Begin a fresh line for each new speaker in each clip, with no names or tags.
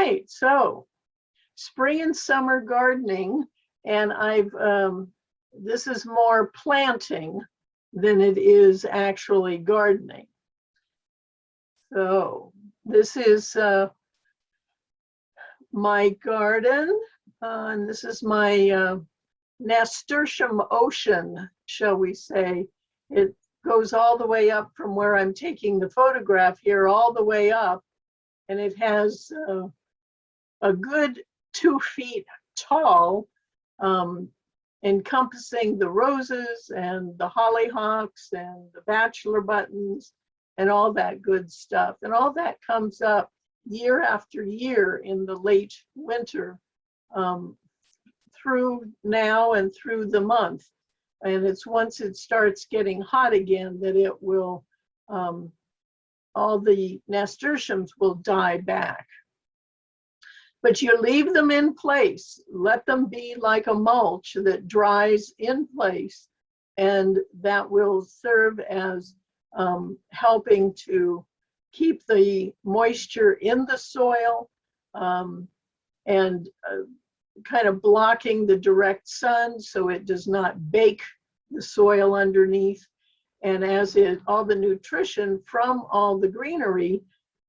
right, so spring and summer gardening, and this is more planting than it is actually gardening. So this is my garden, and this is my nasturtium ocean, shall we say. It goes all the way up from where I'm taking the photograph here, all the way up, and it has a good 2 feet tall, encompassing the roses and the hollyhocks and the bachelor buttons and all that good stuff. And all that comes up year after year in the late winter, through now and through the month. And it's once it starts getting hot again that it will, all the nasturtiums will die back. But you leave them in place, let them be like a mulch that dries in place, and that will serve as helping to keep the moisture in the soil, and kind of blocking the direct sun so it does not bake the soil underneath. And as all the nutrition from all the greenery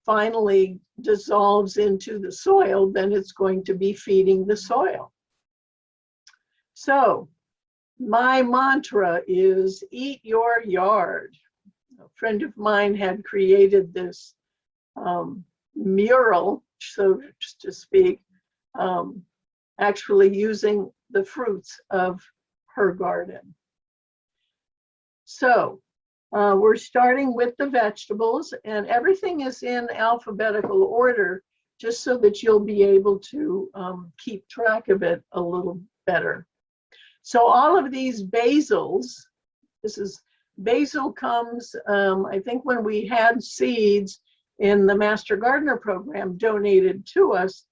finally dissolves into the soil, then it's going to be feeding the soil. So my mantra is eat your yard. A friend of mine had created this mural, so to speak, actually using the fruits of her garden. So we're starting with the vegetables, and everything is in alphabetical order just so that you'll be able to keep track of it a little better. So all of these basils, basil comes, I think when we had seeds in the Master Gardener program donated to us,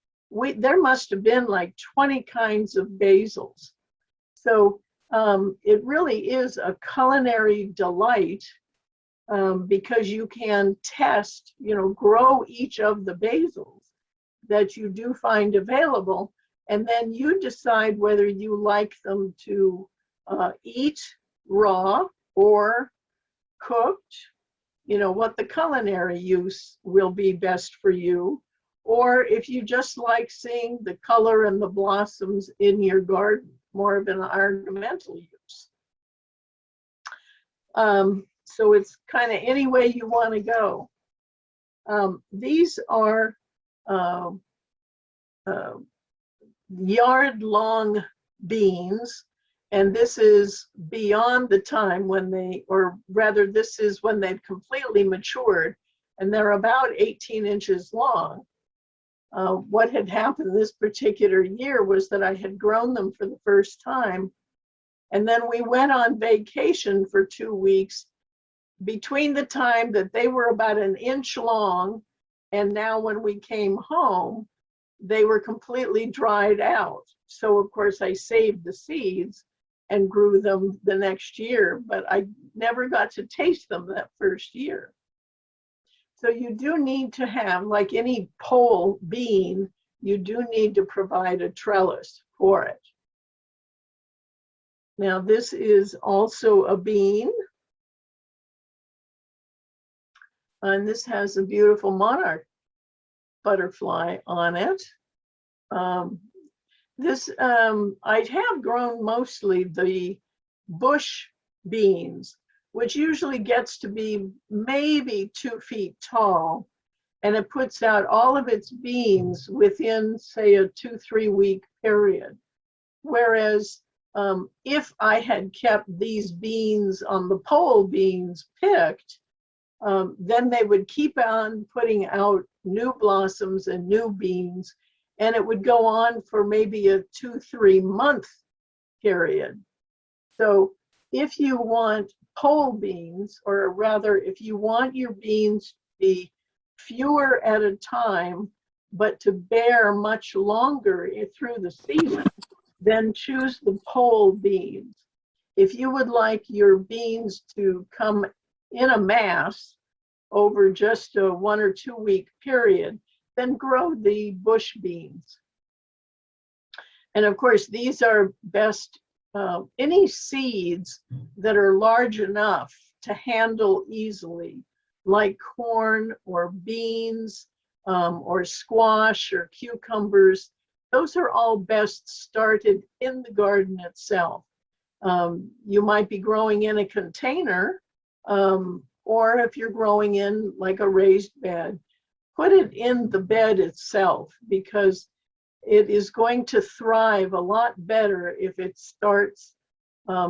there must have been like 20 kinds of basils. So it really is a culinary delight, because you can test, grow each of the basils that you do find available, and then you decide whether you like them to eat raw or cooked, what the culinary use will be best for you, or if you just like seeing the color and the blossoms in your garden, more of an ornamental use. So it's kind of any way you want to go. These are yard-long beans, and this is beyond the time when this is when they've completely matured, and they're about 18 inches long. What had happened this particular year was that I had grown them for the first time, and then we went on vacation for 2 weeks between the time that they were about 1 inch long, and now when we came home, they were completely dried out. So of course I saved the seeds and grew them the next year, but I never got to taste them that first year. So you do need to have, like any pole bean, you do need to provide a trellis for it. Now this is also a bean, and this has a beautiful monarch butterfly on it. I have grown mostly the bush beans, which usually gets to be maybe 2 feet tall, and it puts out all of its beans within, say, a 2-3 week period. Whereas if I had kept these beans on the pole beans picked, then they would keep on putting out new blossoms and new beans, and it would go on for maybe a 2-3 month period. So if you want pole beans, or rather if you want your beans to be fewer at a time but to bear much longer through the season, then choose the pole beans. If you would like your beans to come in a mass over just a 1 or 2 week period, then grow the bush beans. And of course, these are best, any seeds that are large enough to handle easily, like corn or beans or squash or cucumbers. Those are all best started in the garden itself. You might be growing in a container, or if you're growing in like a raised bed, put it in the bed itself, because it is going to thrive a lot better if it starts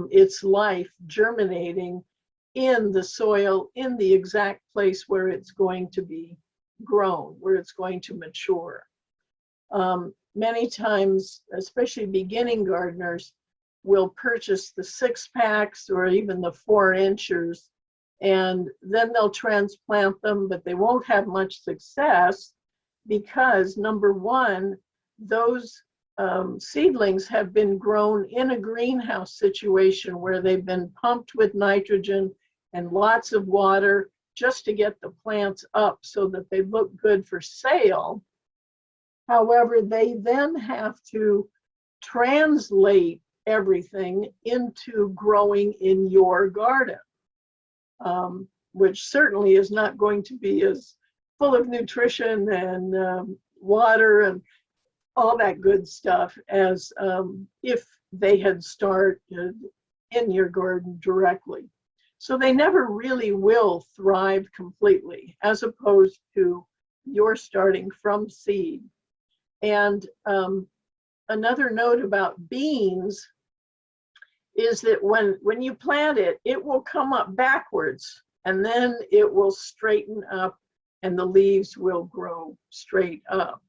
its life germinating in the soil, in the exact place where it's going to be grown, where it's going to mature. Many times, especially beginning gardeners, will purchase the 6-packs or even the 4-inchers, and then they'll transplant them, but they won't have much success because, number one, those seedlings have been grown in a greenhouse situation where they've been pumped with nitrogen and lots of water just to get the plants up so that they look good for sale. However, they then have to translate everything into growing in your garden, which certainly is not going to be as full of nutrition and water and all that good stuff as if they had started in your garden directly. So they never really will thrive completely, as opposed to you're starting from seed. And another note about beans is that when you plant it, it will come up backwards, and then it will straighten up and the leaves will grow straight up.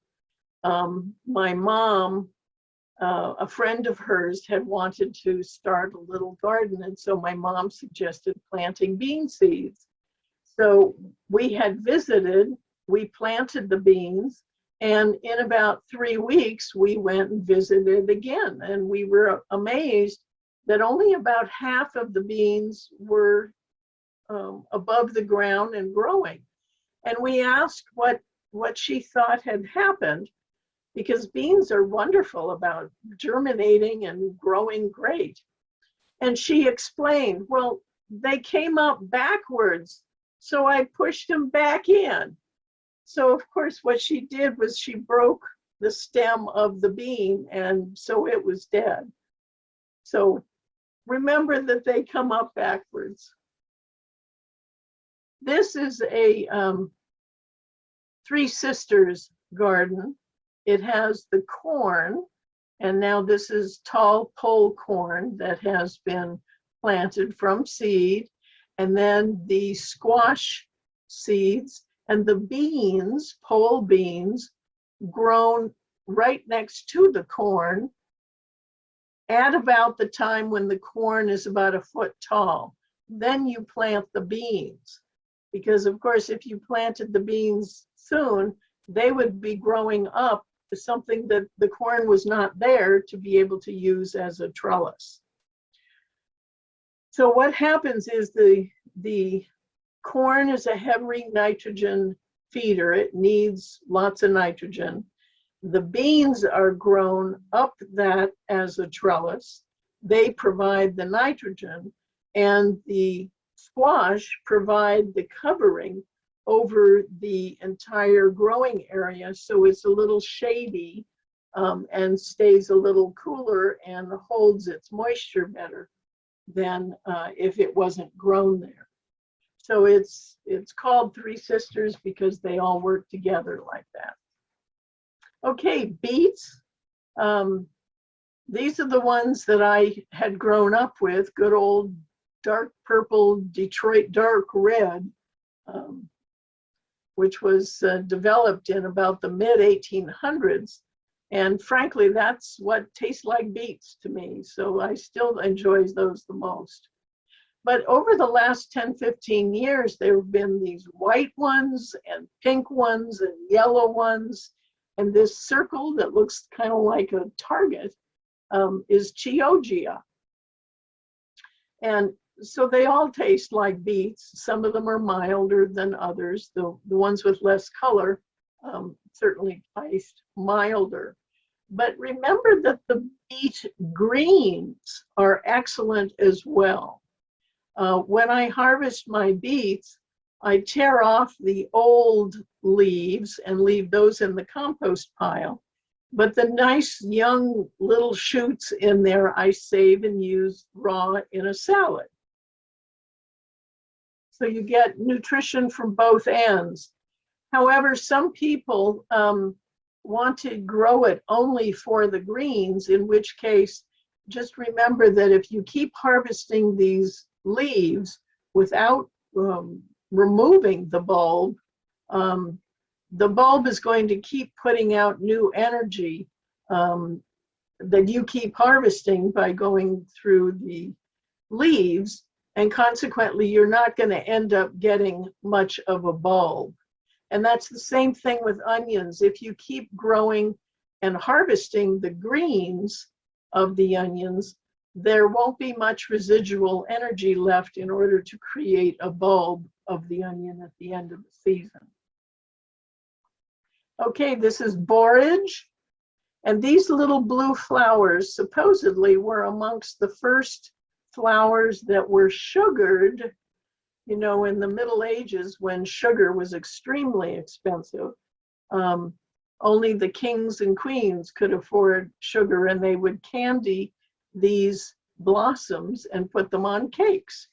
My mom, a friend of hers, had wanted to start a little garden, and so my mom suggested planting bean seeds. So we had visited, we planted the beans, and in about 3 weeks, we went and visited again, and we were amazed that only about half of the beans were above the ground and growing. And we asked what she thought had happened, because beans are wonderful about germinating and growing great. And she explained, well, they came up backwards, so I pushed them back in. So of course what she did was she broke the stem of the bean, and so it was dead. So remember that they come up backwards. This is a Three Sisters garden. It has the corn, and now this is tall pole corn that has been planted from seed, and then the squash seeds and the beans, pole beans, grown right next to the corn at about the time when the corn is about 1 foot tall. Then you plant the beans, because of course if you planted the beans soon, they would be growing up to something that the corn was not there to be able to use as a trellis. So what happens is the corn is a heavy nitrogen feeder. It needs lots of nitrogen. The beans are grown up that as a trellis. They provide the nitrogen, and the squash provide the covering over the entire growing area, so it's a little shady and stays a little cooler and holds its moisture better than if it wasn't grown there. So it's called Three Sisters because they all work together like that. Okay, beets. These are the ones that I had grown up with, good old dark purple Detroit dark red, which was developed in about the mid-1800s. And frankly, that's what tastes like beets to me. So I still enjoy those the most. But over the last 10, 15 years, there have been these white ones and pink ones and yellow ones. And this circle that looks kind of like a target is Chioggia. And so they all taste like beets. Some of them are milder than others. The ones with less color certainly iced milder. But remember that the beet greens are excellent as well. When I harvest my beets, I tear off the old leaves and leave those in the compost pile. But the nice young little shoots in there, I save and use raw in a salad. So you get nutrition from both ends. However, some people want to grow it only for the greens, in which case, just remember that if you keep harvesting these leaves without removing the bulb is going to keep putting out new energy that you keep harvesting by going through the leaves, and consequently, you're not going to end up getting much of a bulb. And that's the same thing with onions. If you keep growing and harvesting the greens of the onions, there won't be much residual energy left in order to create a bulb of the onion at the end of the season. Okay, this is borage. And these little blue flowers supposedly were amongst the first flowers that were sugared, you know, in the Middle Ages when sugar was extremely expensive. Only the kings and queens could afford sugar, and they would candy these blossoms and put them on cakes.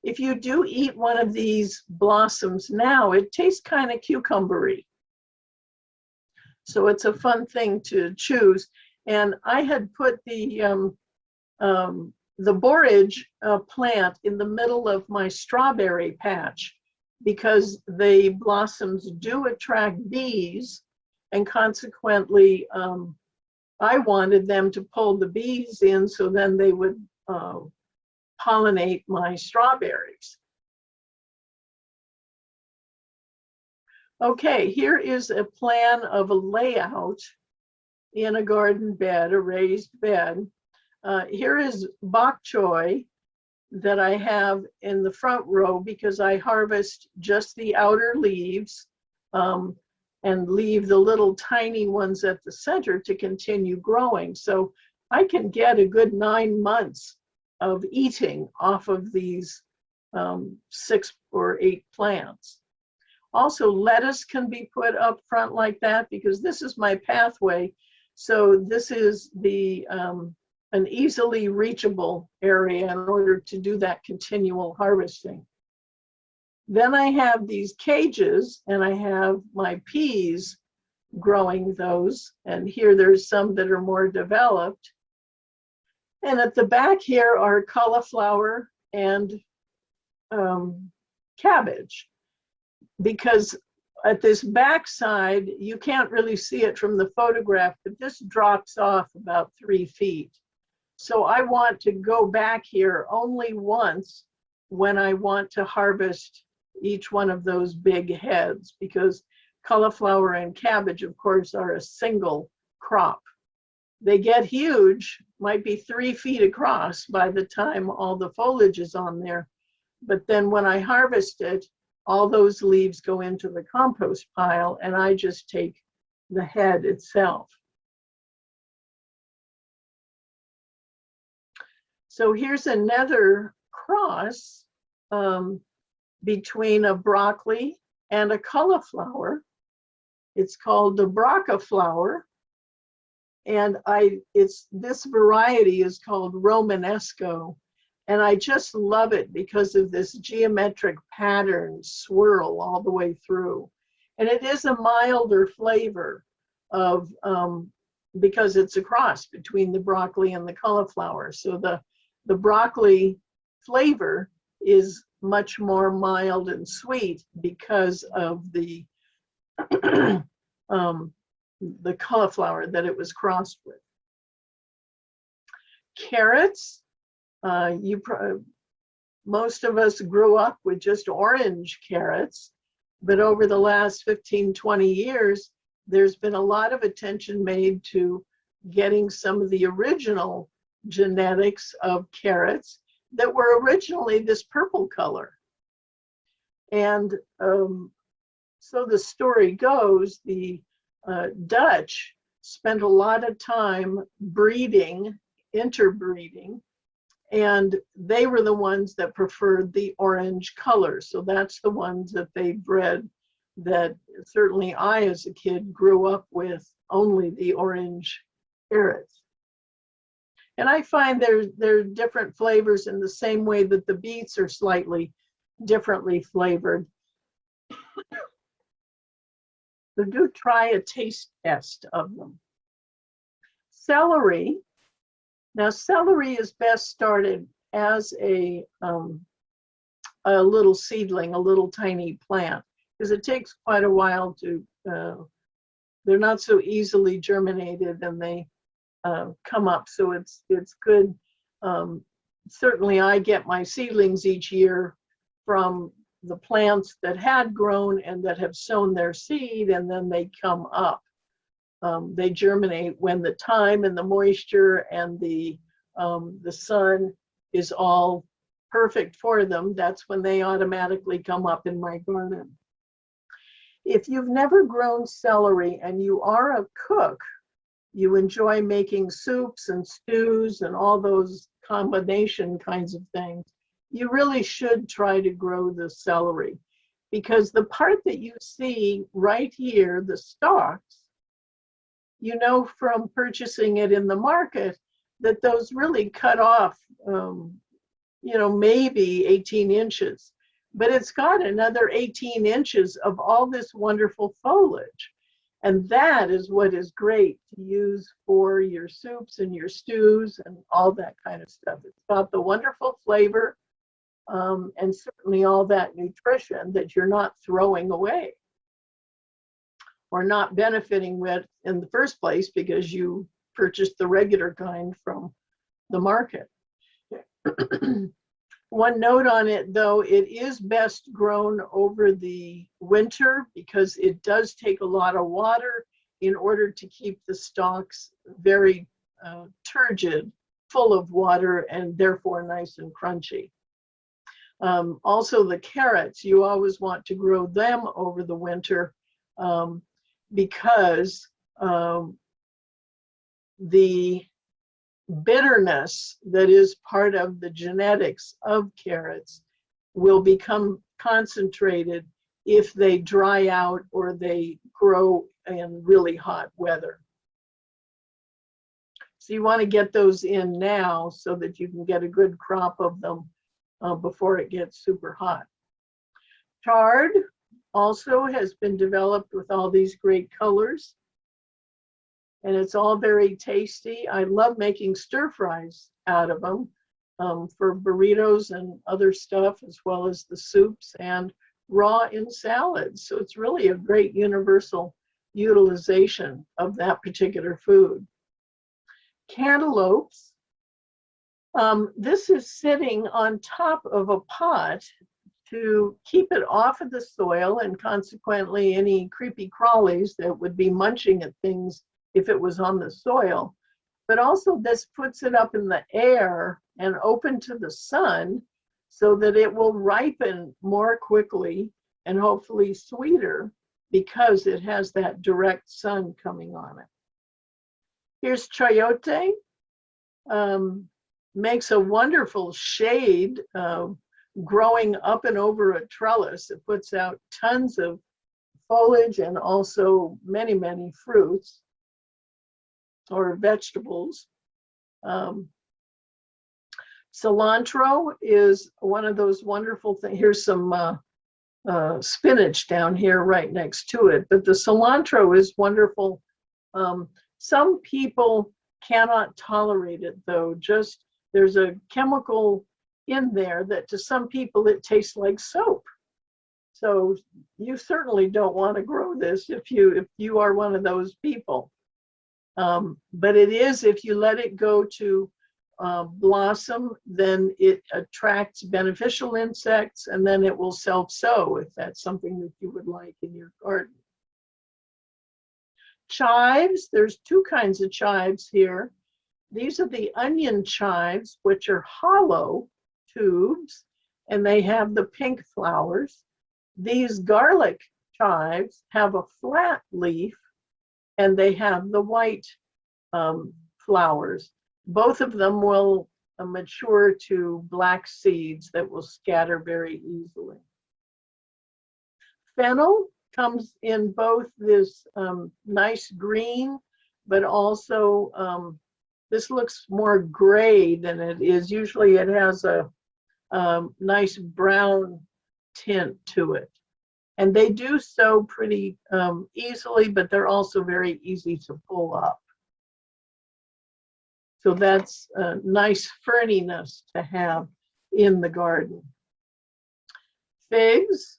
If you do eat one of these blossoms now, it tastes kind of cucumbery. So it's a fun thing to choose. And I had put the borage plant in the middle of my strawberry patch because the blossoms do attract bees, and consequently, I wanted them to pull the bees in so then they would pollinate my strawberries. Okay, here is a plan of a layout in a garden bed, a raised bed. Here is Bok Choy that I have in the front row because I harvest just the outer leaves and leave the little tiny ones at the center to continue growing. So I can get a good 9 months of eating off of these 6 or 8 plants. Also, lettuce can be put up front like that because this is my pathway. So this is the an easily reachable area in order to do that continual harvesting. Then I have these cages and I have my peas growing those. And here there's some that are more developed. And at the back here are cauliflower and cabbage. Because at this back side, you can't really see it from the photograph, but this drops off about 3 feet. So I want to go back here only once when I want to harvest each one of those big heads, because cauliflower and cabbage, of course, are a single crop. They get huge, might be 3 feet across by the time all the foliage is on there. But then when I harvest it, all those leaves go into the compost pile and I just take the head itself. So here's another cross between a broccoli and a cauliflower. It's called the braca flower. And this variety is called Romanesco. And I just love it because of this geometric pattern swirl all the way through. And it is a milder flavor of, because it's a cross between the broccoli and the cauliflower. So the broccoli flavor is much more mild and sweet because of the cauliflower that it was crossed with. Carrots. Most of us grew up with just orange carrots, but over the last 15, 20 years, there's been a lot of attention made to getting some of the original genetics of carrots that were originally this purple color. And so the story goes, the Dutch spent a lot of time breeding, interbreeding, and they were the ones that preferred the orange color. So that's the ones that they bred, that certainly I, as a kid, grew up with only the orange carrots. And I find there are different flavors in the same way that the beets are slightly differently flavored. So do try a taste test of them. Celery. Now, celery is best started as a little seedling, a little tiny plant, because it takes quite a while to, they're not so easily germinated, and they come up, so it's good. Certainly I get my seedlings each year from the plants that had grown and that have sown their seed, and then they come up. They germinate when the time and the moisture and the sun is all perfect for them. That's when they automatically come up in my garden. If you've never grown celery and you are a cook, you enjoy making soups and stews and all those combination kinds of things, you really should try to grow the celery, because the part that you see right here, the stalks, you know from purchasing it in the market that those really cut off, maybe 18 inches, but it's got another 18 inches of all this wonderful foliage. And that is what is great to use for your soups and your stews and all that kind of stuff. It's got the wonderful flavor, and certainly all that nutrition that you're not throwing away or not benefiting with in the first place because you purchased the regular kind from the market. One note on it, though, it is best grown over the winter because it does take a lot of water in order to keep the stalks very turgid, full of water, and therefore nice and crunchy. Also, the carrots, you always want to grow them over the winter because the bitterness that is part of the genetics of carrots will become concentrated if they dry out or they grow in really hot weather. So you want to get those in now so that you can get a good crop of them before it gets super hot. Chard also has been developed with all these great colors, and it's all very tasty. I love making stir fries out of them for burritos and other stuff, as well as the soups, and raw in salads. So it's really a great universal utilization of that particular food. Cantaloupes. This is sitting on top of a pot to keep it off of the soil, and consequently any creepy crawlies that would be munching at things if it was on the soil. But also this puts it up in the air and open to the sun so that it will ripen more quickly and hopefully sweeter because it has that direct sun coming on it. Here's chayote. Makes a wonderful shade growing up and over a trellis. It puts out tons of foliage and also many, many fruits or vegetables. Cilantro is one of those wonderful things. Here's some spinach down here right next to it, but the cilantro is wonderful. Some people cannot tolerate it, though. Just there's a chemical in there that to some people it tastes like soap. So you certainly don't want to grow this if you are one of those people. But it is, if you let it go to blossom, then it attracts beneficial insects, and then it will self-sow if that's something that you would like in your garden. Chives, there's two kinds of chives here. These are the onion chives, which are hollow tubes, and they have the pink flowers. These garlic chives have a flat leaf, and they have the white flowers. Both of them will mature to black seeds that will scatter very easily. Fennel comes in both this nice green, but also this looks more gray than it is. Usually it has a nice brown tint to it. And they do so pretty easily, but they're also very easy to pull up. So that's a nice ferniness to have in the garden. Figs,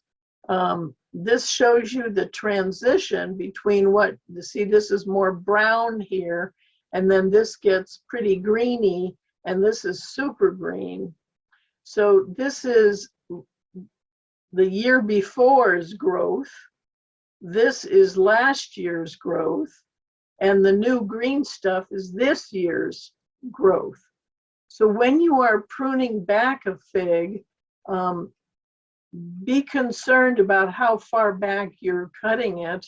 this shows you the transition between what, see, this is more brown here, and then this gets pretty greeny, and this is super green. So this is the year before's growth. This is last year's growth. And the new green stuff is this year's growth. So when you are pruning back a fig, be concerned about how far back you're cutting it,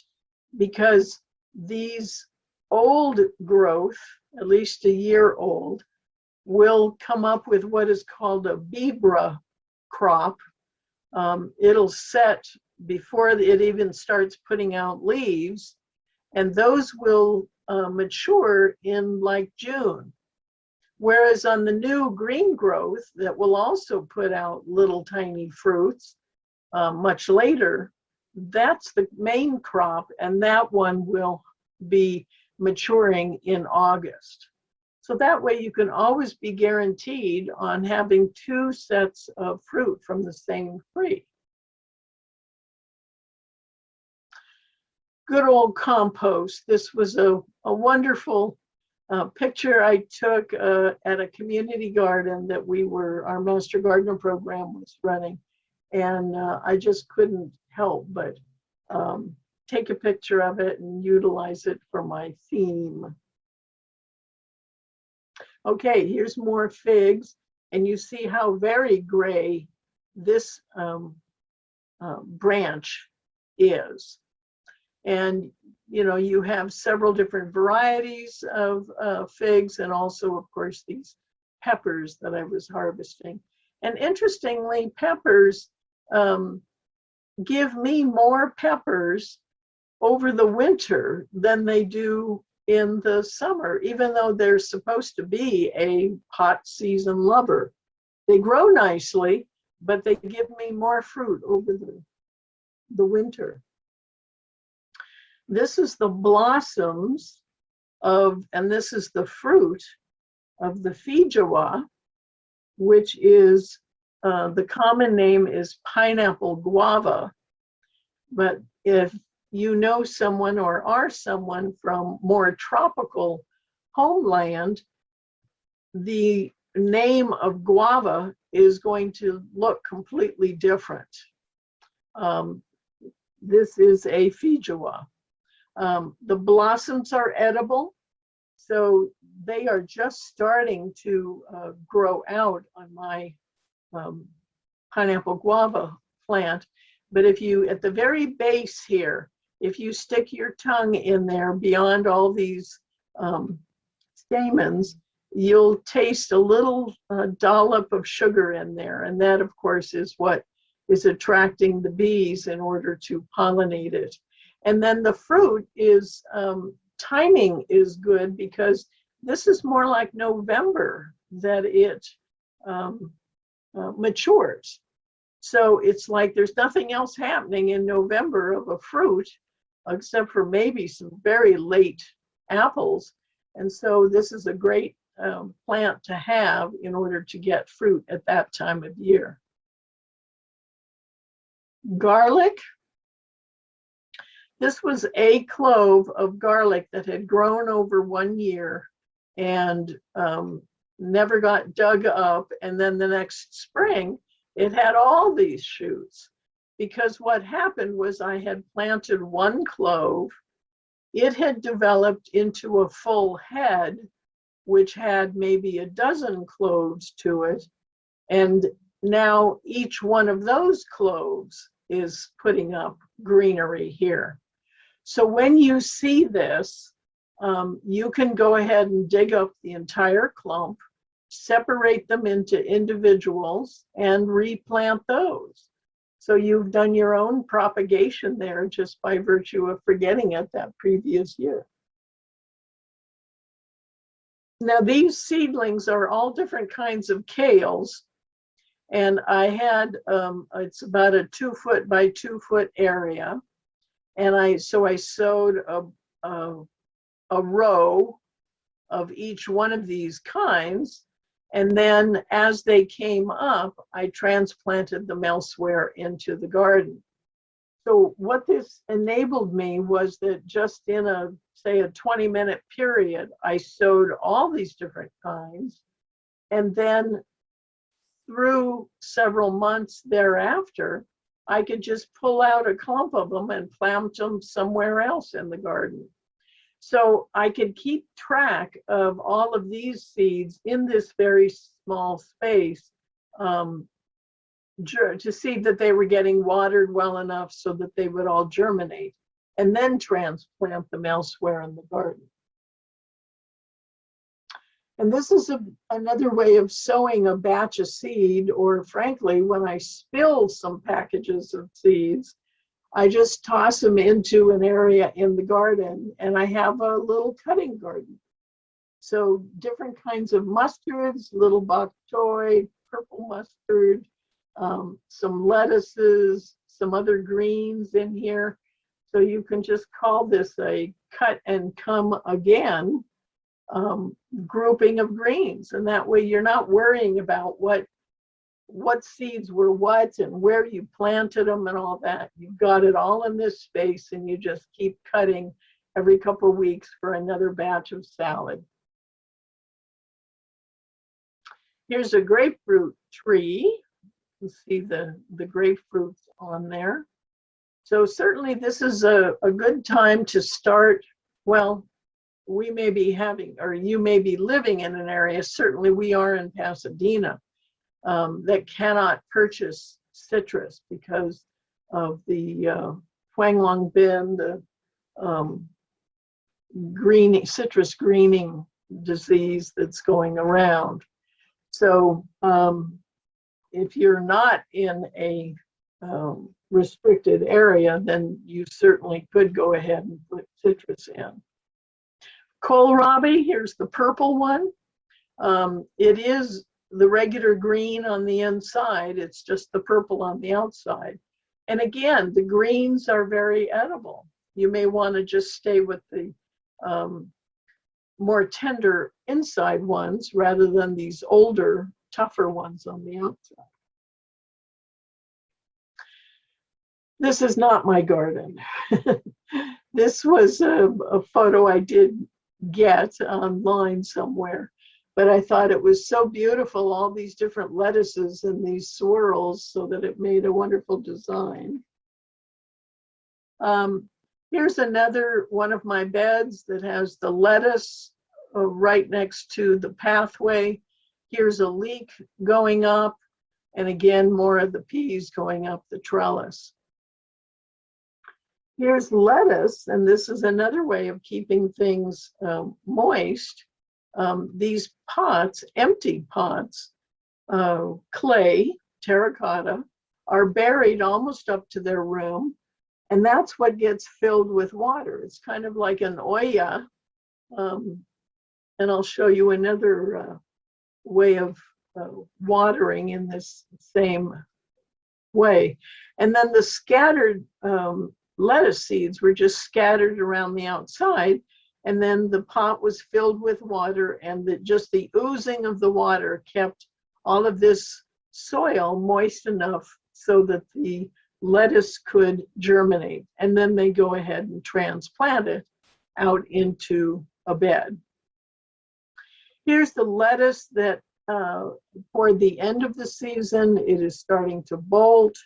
because these old growth, at least a year old, will come up with what is called a bebra crop. It'll set before it even starts putting out leaves, and those will mature in like June. Whereas on the new green growth that will also put out little tiny fruits much later, that's the main crop, and that one will be maturing in August. So that way you can always be guaranteed on having 2 sets of fruit from the same tree. Good old compost. This was a wonderful picture I took at a community garden that our Master Gardener program was running. And I just couldn't help but take a picture of it and utilize it for my theme. Okay, here's more figs, and you see how very gray this branch is. And you know, you have several different varieties of figs, and also, of course, these peppers that I was harvesting. And interestingly, peppers give me more peppers over the winter than they do in the summer, even though they're supposed to be a hot season lover. They grow nicely, but they give me more fruit over the winter. This is the blossoms of, and this is the fruit of the feijoa, which is, the common name is pineapple guava. But if you know someone or are someone from more tropical homeland, the name of guava is going to look completely different. This is a feijoa. The blossoms are edible, so they are just starting to grow out on my pineapple guava plant. But if you, at the very base here, if you stick your tongue in there beyond all these stamens, you'll taste a little dollop of sugar in there. And that, of course, is what is attracting the bees in order to pollinate it. And then the fruit is, timing is good, because this is more like November that it matures. So it's like there's nothing else happening in November of a fruit, except for maybe some very late apples. And so this is a great plant to have in order to get fruit at that time of year. Garlic. This was a clove of garlic that had grown over 1 year and never got dug up. And then the next spring, it had all these shoots, because what happened was I had planted 1 clove. It had developed into a full head, which had maybe a dozen cloves to it. And now each one of those cloves is putting up greenery here. So when you see this, you can go ahead and dig up the entire clump, separate them into individuals, and replant those. So you've done your own propagation there just by virtue of forgetting it that previous year. Now these seedlings are all different kinds of kales. And I had, it's about a 2 foot by 2 foot area. And I sowed a row of each one of these kinds. And then as they came up, I transplanted them elsewhere into the garden. So what this enabled me was that just in say a 20-minute period, I sowed all these different kinds. And then through several months thereafter, I could just pull out a clump of them and plant them somewhere else in the garden. So I could keep track of all of these seeds in this very small space to see that they were getting watered well enough so that they would all germinate, and then transplant them elsewhere in the garden. And this is another way of sowing a batch of seed, or frankly, when I spill some packages of seeds, I just toss them into an area in the garden, and I have a little cutting garden. So different kinds of mustards, little bok choy, purple mustard, some lettuces, some other greens in here. So you can just call this a cut and come again grouping of greens. And that way you're not worrying about what seeds were what and where you planted them and all that. You've got it all in this space, and you just keep cutting every couple of weeks for another batch of salad. Here's a grapefruit tree. You see the grapefruits on there. So certainly this is a good time to start. Well, we may be having, or you may be living in an area, certainly we are in Pasadena, that cannot purchase citrus because of the Huanglong Bin, the citrus greening disease that's going around. So if you're not in a restricted area, then you certainly could go ahead and put citrus in. Kohlrabi, here's the purple one. It is the regular green on the inside, it's just the purple on the outside. And again, the greens are very edible. You may want to just stay with the more tender inside ones rather than these older, tougher ones on the outside. This is not my garden. This was a photo I did get online somewhere, but I thought it was so beautiful, all these different lettuces and these swirls, so that it made a wonderful design. Here's another one of my beds that has the lettuce right next to the pathway. Here's a leek going up, and again, more of the peas going up the trellis. Here's lettuce, and this is another way of keeping things moist. These pots, empty pots, clay, terracotta, are buried almost up to their room, and that's what gets filled with water. It's kind of like an olla, and I'll show you another way of watering in this same way. And then the scattered lettuce seeds were just scattered around the outside, and then the pot was filled with water, and just the oozing of the water kept all of this soil moist enough so that the lettuce could germinate, and then they go ahead and transplant it out into a bed. Here's the lettuce that toward the end of the season, it is starting to bolt,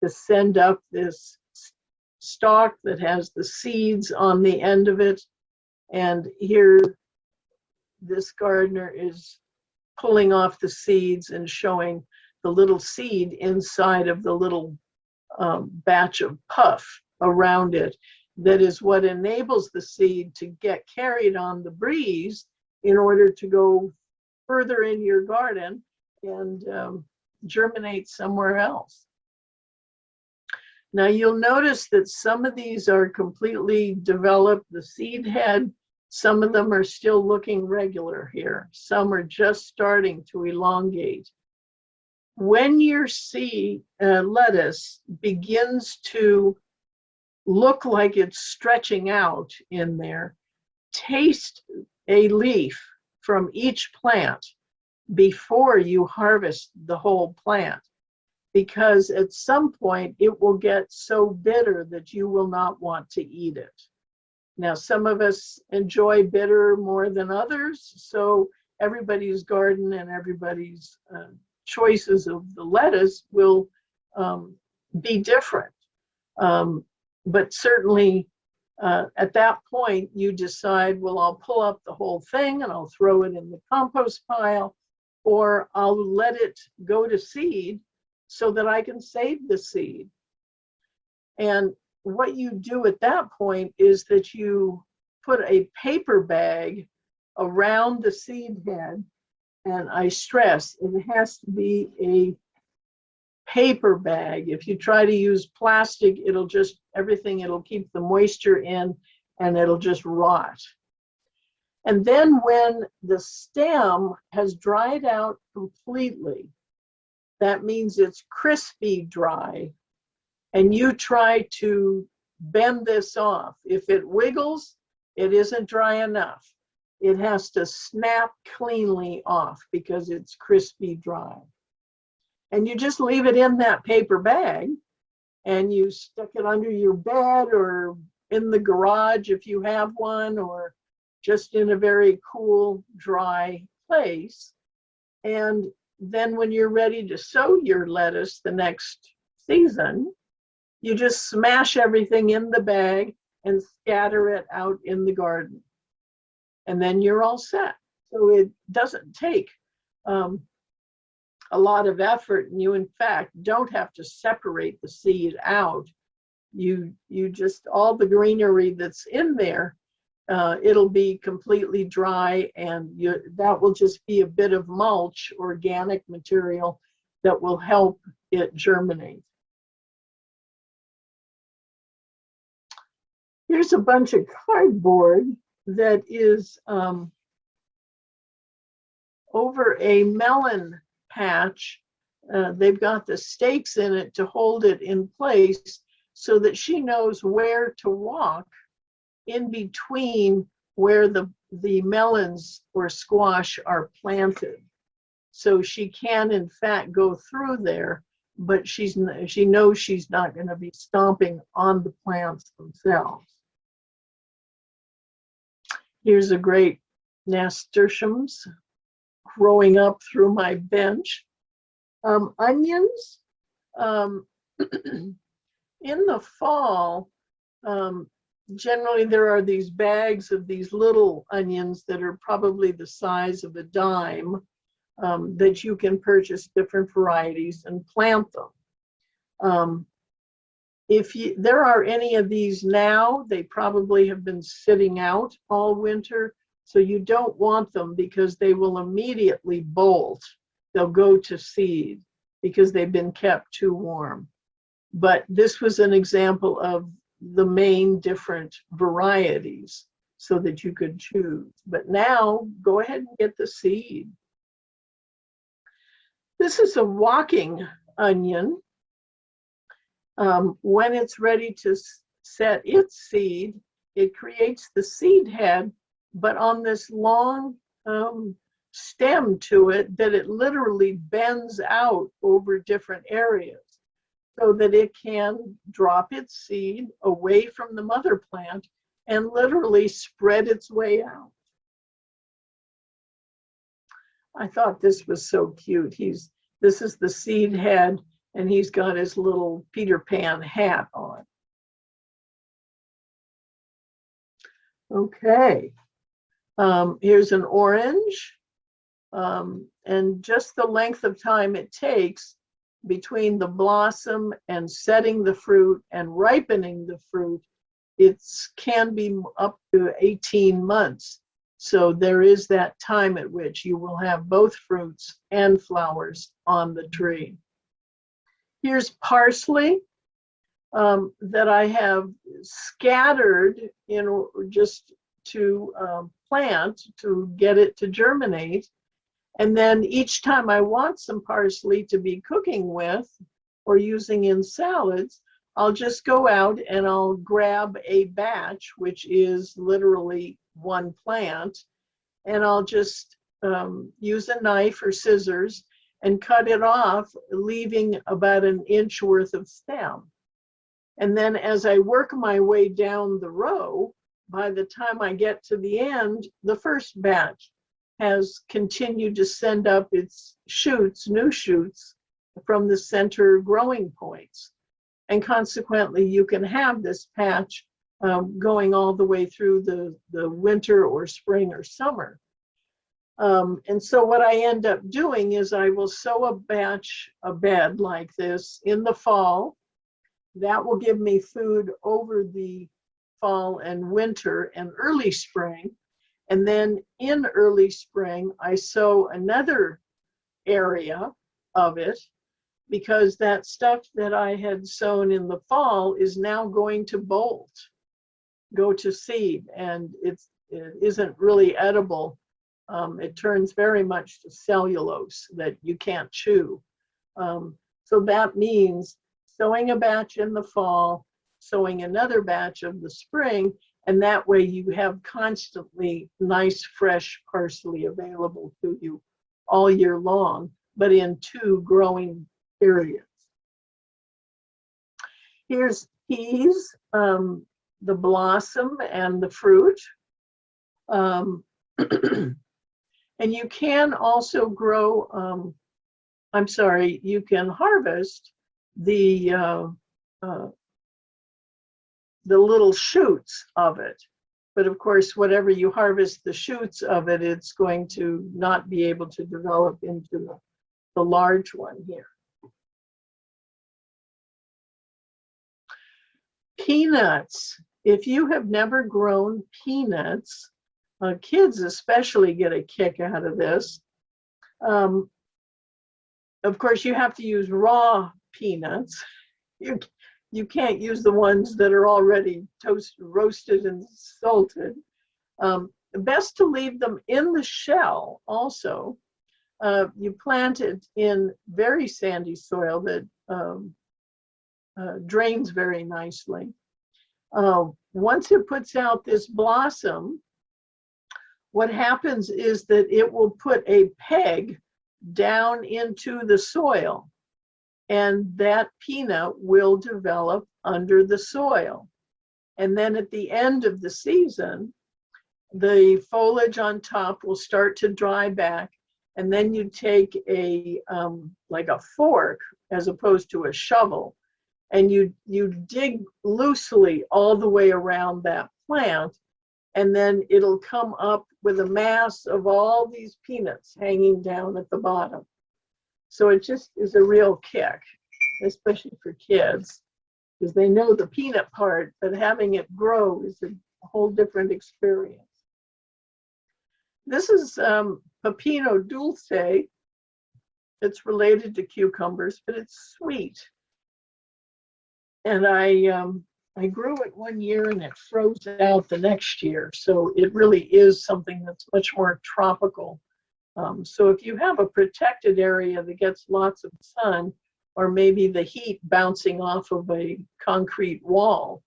to send up this stalk that has the seeds on the end of it. And here, this gardener is pulling off the seeds and showing the little seed inside of the little batch of puff around it that is what enables the seed to get carried on the breeze in order to go further in your garden and germinate somewhere else. Now you'll notice that some of these are completely developed, the seed head. Some of them are still looking regular here. Some are just starting to elongate. When your seed lettuce begins to look like it's stretching out in there, taste a leaf from each plant before you harvest the whole plant, because at some point it will get so bitter that you will not want to eat it. Now, some of us enjoy bitter more than others, so everybody's garden and everybody's choices of the lettuce will be different. But certainly at that point, you decide, well, I'll pull up the whole thing and I'll throw it in the compost pile, or I'll let it go to seed so that I can save the seed. And what you do at that point is that you put a paper bag around the seed head, and I stress it has to be a paper bag. If you try to use plastic, it'll keep the moisture in and it'll just rot. And then when the stem has dried out completely, that means it's crispy dry, and you try to bend this off. If it wiggles, it isn't dry enough. It has to snap cleanly off because it's crispy dry. And you just leave it in that paper bag, and you stick it under your bed or in the garage if you have one, or just in a very cool, dry place. And then when you're ready to sow your lettuce the next season, you just smash everything in the bag and scatter it out in the garden. And then you're all set. So it doesn't take a lot of effort, and you in fact don't have to separate the seed out. You just, all the greenery that's in there, it'll be completely dry, and that will just be a bit of mulch, organic material that will help it germinate. Here's a bunch of cardboard that is over a melon patch. They've got the stakes in it to hold it in place so that she knows where to walk in between where the melons or squash are planted. So she can in fact go through there, but she knows she's not going to be stomping on the plants themselves. Here's a great nasturtiums growing up through my bench. Onions, in the fall, generally there are these bags of these little onions that are probably the size of a dime, that you can purchase different varieties and plant them. If there are any of these now, they probably have been sitting out all winter, so you don't want them because they will immediately bolt. They'll go to seed because they've been kept too warm. But this was an example of the main different varieties so that you could choose. But now, go ahead and get the seed. This is a walking onion. When it's ready to set its seed, it creates the seed head, but on this long stem to it that it literally bends out over different areas so that it can drop its seed away from the mother plant and literally spread its way out. I thought this was so cute. This is the seed head, and he's got his little Peter Pan hat on. Okay, here's an orange, and just the length of time it takes between the blossom and setting the fruit and ripening the fruit, it can be up to 18 months. So there is that time at which you will have both fruits and flowers on the tree. Here's parsley that I have scattered in just to plant to get it to germinate. And then each time I want some parsley to be cooking with or using in salads, I'll just go out and I'll grab a batch, which is literally one plant, and I'll just use a knife or scissors and cut it off, leaving about an inch worth of stem. And then as I work my way down the row, by the time I get to the end, the first batch has continued to send up its shoots, new shoots, from the center growing points. And consequently, you can have this patch going all the way through the winter or spring or summer. And so what I end up doing is I will sow a bed like this in the fall. That will give me food over the fall and winter and early spring. And then in early spring, I sow another area of it, because that stuff that I had sown in the fall is now going to go to seed, and it isn't really edible. It turns very much to cellulose that you can't chew. So that means sowing a batch in the fall, sowing another batch of the spring, and that way you have constantly nice fresh parsley available to you all year long, but in 2 growing periods. Here's peas, the blossom and the fruit. And you can also grow, you can harvest the little shoots of it. But of course, whatever you harvest the shoots of it, it's going to not be able to develop into the large one here. Peanuts. If you have never grown peanuts, kids especially get a kick out of this. Of course, you have to use raw peanuts. You can't use the ones that are already roasted and salted. Best to leave them in the shell also. You plant it in very sandy soil that drains very nicely. Once it puts out this blossom, what happens is that it will put a peg down into the soil, and that peanut will develop under the soil. And then at the end of the season, the foliage on top will start to dry back, and then you take like a fork as opposed to a shovel, and you dig loosely all the way around that plant, and then it'll come up with a mass of all these peanuts hanging down at the bottom. So it just is a real kick, especially for kids, because they know the peanut part, but having it grow is a whole different experience. This is Pepino Dulce. It's related to cucumbers, but it's sweet. And I grew it one year and it froze out the next year. So it really is something that's much more tropical. So if you have a protected area that gets lots of sun, or maybe the heat bouncing off of a concrete wall,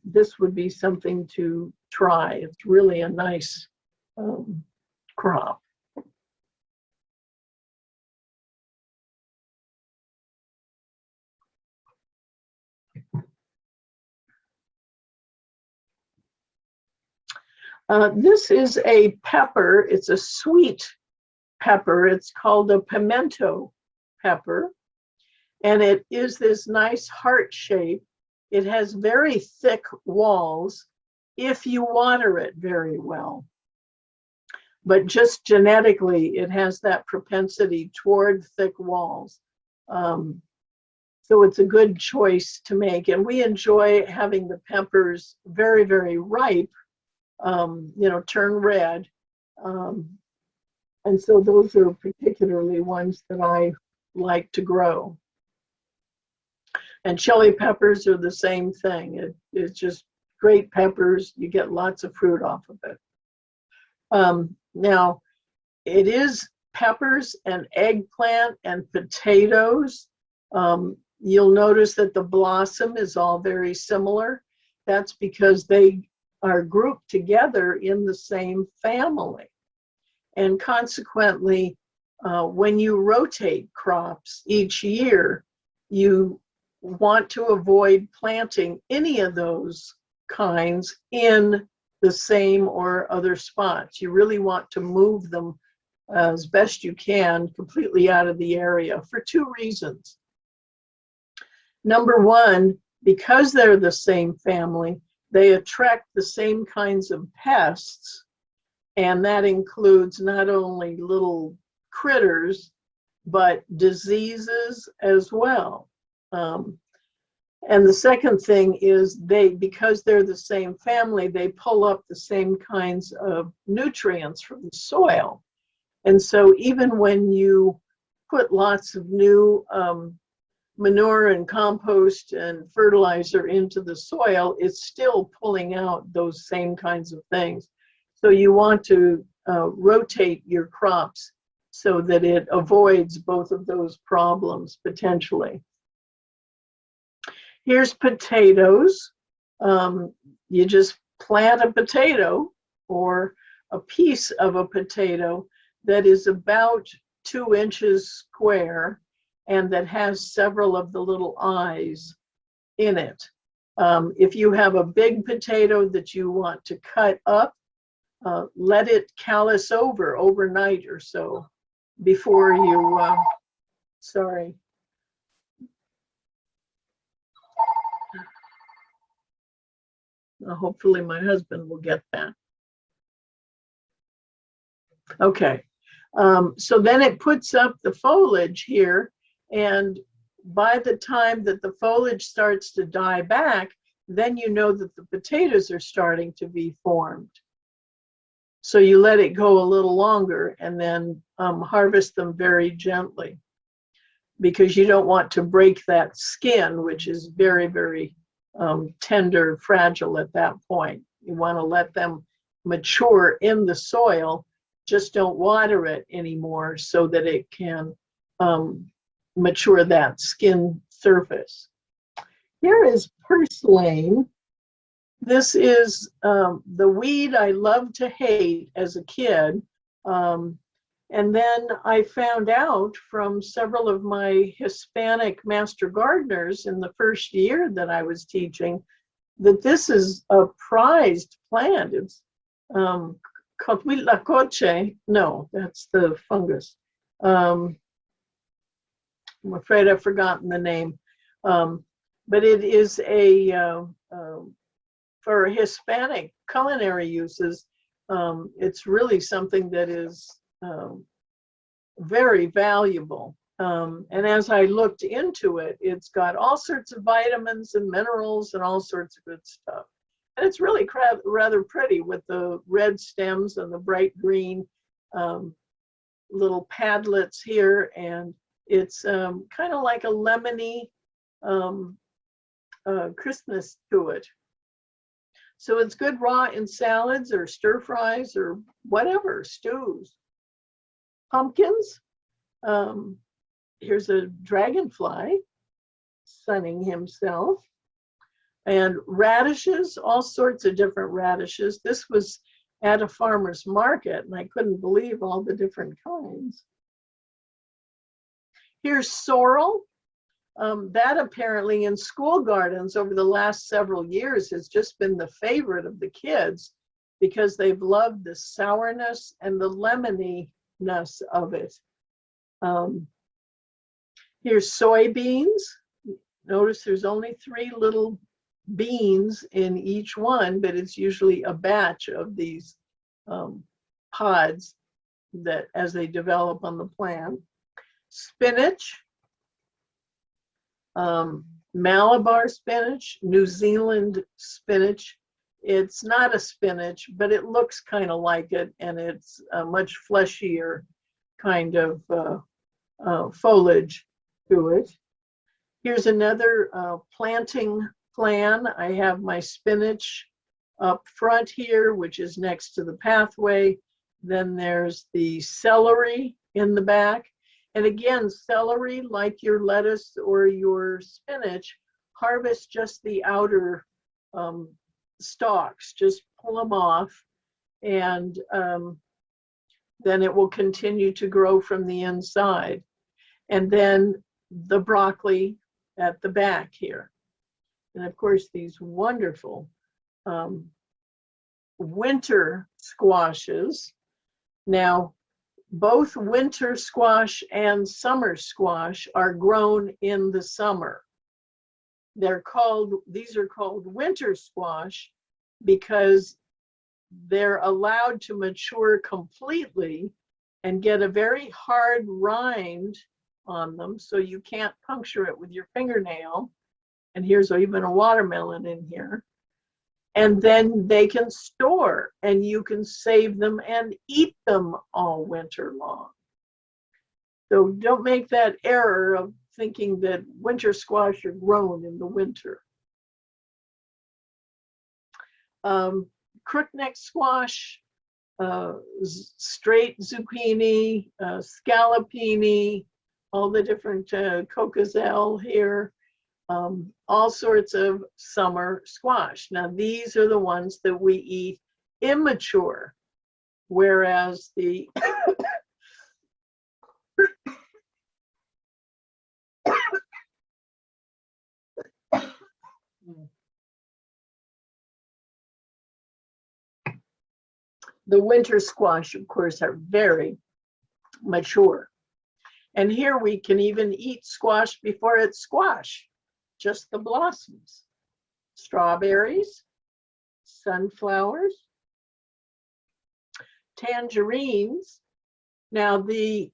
this would be something to try. It's really a nice crop. This is a pepper. It's a sweet pepper. It's called a pimento pepper. And it is this nice heart shape. It has very thick walls if you water it very well. But just genetically, it has that propensity toward thick walls. So it's a good choice to make. And we enjoy having the peppers very, very ripe, turn red. And so those are particularly ones that I like to grow. And chili peppers are the same thing. It's just great peppers. You get lots of fruit off of it. Now, it is peppers and eggplant and potatoes. You'll notice that the blossom is all very similar. That's because they are grouped together in the same family. And consequently, when you rotate crops each year, you want to avoid planting any of those kinds in the same or other spots. You really want to move them as best you can completely out of the area for two reasons. Number one, because they're the same family, they attract the same kinds of pests, and that includes not only little critters, but diseases as well. And the second thing is because they're the same family, they pull up the same kinds of nutrients from the soil. And so even when you put lots of new manure and compost and fertilizer into the soil, it's still pulling out those same kinds of things. So you want to rotate your crops so that it avoids both of those problems potentially. Here's potatoes. You just plant a potato or a piece of a potato that is about 2 inches square and that has several of the little eyes in it. If you have a big potato that you want to cut up, let it callus over overnight or so before you, sorry. Hopefully my husband will get that. Okay, so then it puts up the foliage here, and by the time that the foliage starts to die back, then you know that the potatoes are starting to be formed. So you let it go a little longer and then harvest them very gently, because you don't want to break that skin, which is very, very tender, fragile at that point. You want to let them mature in the soil, just don't water it anymore so that it can mature that skin surface. Here is purslane. This is the weed I loved to hate as a kid. And then I found out from several of my Hispanic master gardeners in the first year that I was teaching that this is a prized plant. It's Coche. No, that's the fungus. I'm afraid I've forgotten the name. But it is for Hispanic culinary uses, it's really something that is very valuable. And as I looked into it, it's got all sorts of vitamins and minerals and all sorts of good stuff. And it's really rather pretty with the red stems and the bright green little padlets here. And it's kind of like a lemony crispness to it. So it's good raw in salads or stir fries or whatever, stews. Pumpkins. Here's a dragonfly sunning himself. And radishes, all sorts of different radishes. This was at a farmer's market, and I couldn't believe all the different kinds. Here's sorrel. That apparently in school gardens over the last several years has just been the favorite of the kids because they've loved the sourness and the lemoniness of it. Here's soybeans. Notice there's only 3 little beans in each one, but it's usually a batch of these pods that as they develop on the plant. Spinach. Malabar spinach, New Zealand spinach. It's not a spinach, but it looks kind of like it, and it's a much fleshier kind of foliage to it. Here's another planting plan. I have my spinach up front here, which is next to the pathway. Then there's the celery in the back. And again, celery, like your lettuce or your spinach, harvest just the outer stalks, just pull them off, and then it will continue to grow from the inside. And then the broccoli at the back here. And of course, these wonderful winter squashes. Now, both winter squash and summer squash are grown in the summer. These are called winter squash because they're allowed to mature completely and get a very hard rind on them, so you can't puncture it with your fingernail. And here's even a watermelon in here. And then they can store, and you can save them and eat them all winter long. So don't make that error of thinking that winter squash are grown in the winter. Crookneck squash, straight zucchini, scallopini, all the different cockazelle here. All sorts of summer squash. Now, these are the ones that we eat immature, whereas the winter squash, of course, are very mature. And here we can even eat squash before it's squash. Just the blossoms. Strawberries, sunflowers, tangerines. Now the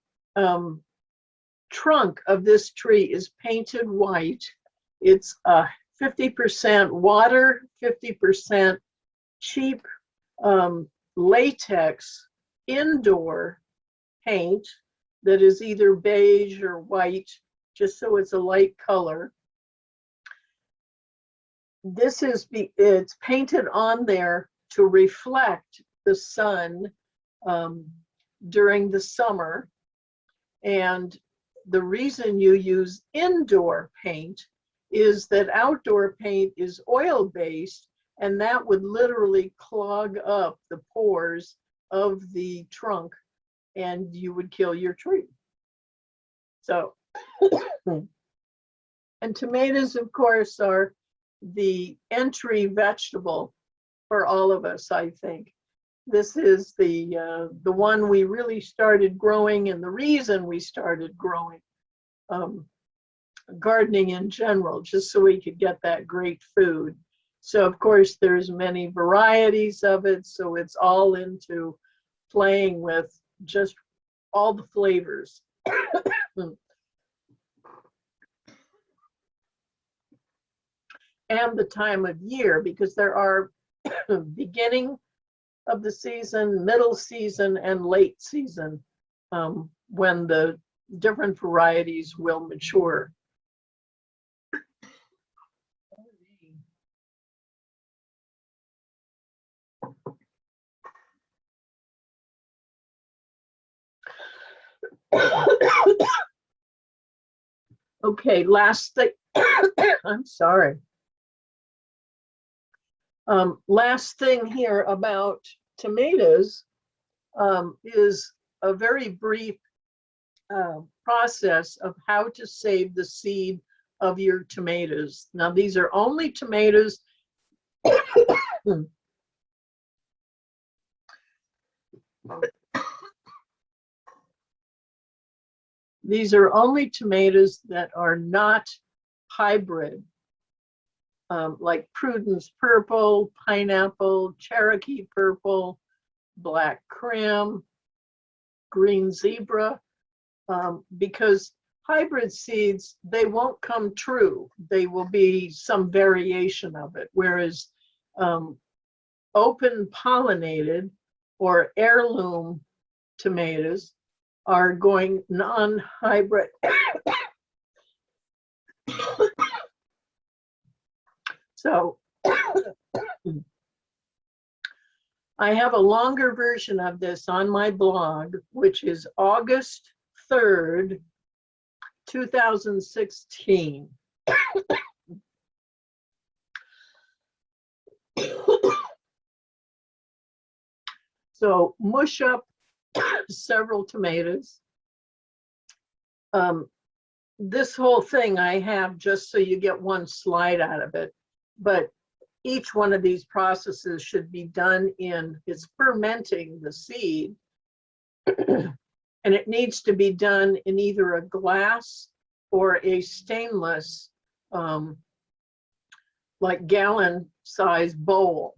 trunk of this tree is painted white. It's 50% water, 50% cheap latex indoor paint that is either beige or white, just so it's a light color. It's painted on there to reflect the sun during the summer. And the reason you use indoor paint is that outdoor paint is oil-based, and that would literally clog up the pores of the trunk, and you would kill your tree. So, and tomatoes, of course, are the entry vegetable for all of us, I think. This is the one we really started growing, and the reason we started growing gardening in general, just so we could get that great food. So of course there's many varieties of it, so it's all into playing with just all the flavors. And the time of year, because there are beginning of the season, middle season, and late season when the different varieties will mature. Okay, last thing. I'm sorry. Last thing here about tomatoes is a very brief process of how to save the seed of your tomatoes. Now, these are only tomatoes these are only tomatoes that are not hybrid, like Prudence Purple, Pineapple, Cherokee Purple, Black Crim, Green Zebra, because hybrid seeds, they won't come true. They will be some variation of it, whereas open pollinated or heirloom tomatoes are going non-hybrid. So I have a longer version of this on my blog, which is August 3rd, 2016. So mush up several tomatoes. This whole thing I have just so you get one slide out of it, but each one of these processes should be done in, it's fermenting the seed, and it needs to be done in either a glass or a stainless, like gallon size bowl,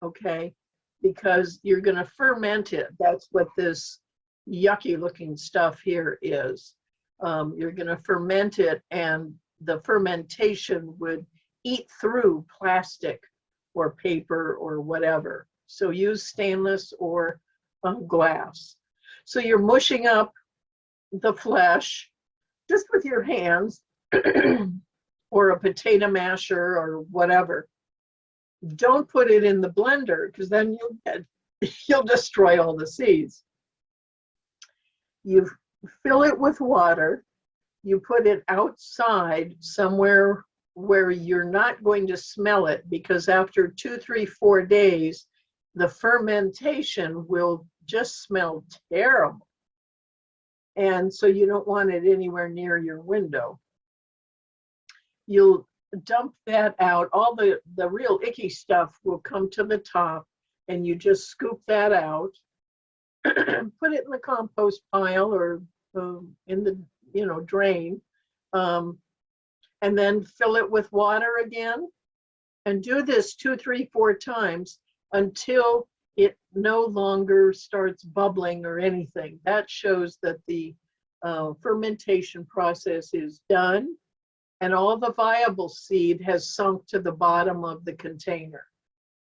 okay? Because you're gonna ferment it. That's what this yucky looking stuff here is. You're gonna ferment it, and the fermentation would eat through plastic or paper or whatever. So use stainless or glass. So you're mushing up the flesh just with your hands or a potato masher or whatever. Don't put it in the blender because then you'll destroy all the seeds. You fill it with water. You put it outside somewhere where you're not going to smell it, because after 2, 3, 4 days, the fermentation will just smell terrible. And so you don't want it anywhere near your window. You'll dump that out. All the real icky stuff will come to the top, and you just scoop that out, put it in the compost pile or in the drain, and then fill it with water again, and do this 2, 3, 4 times until it no longer starts bubbling or anything. That shows that the fermentation process is done and all the viable seed has sunk to the bottom of the container.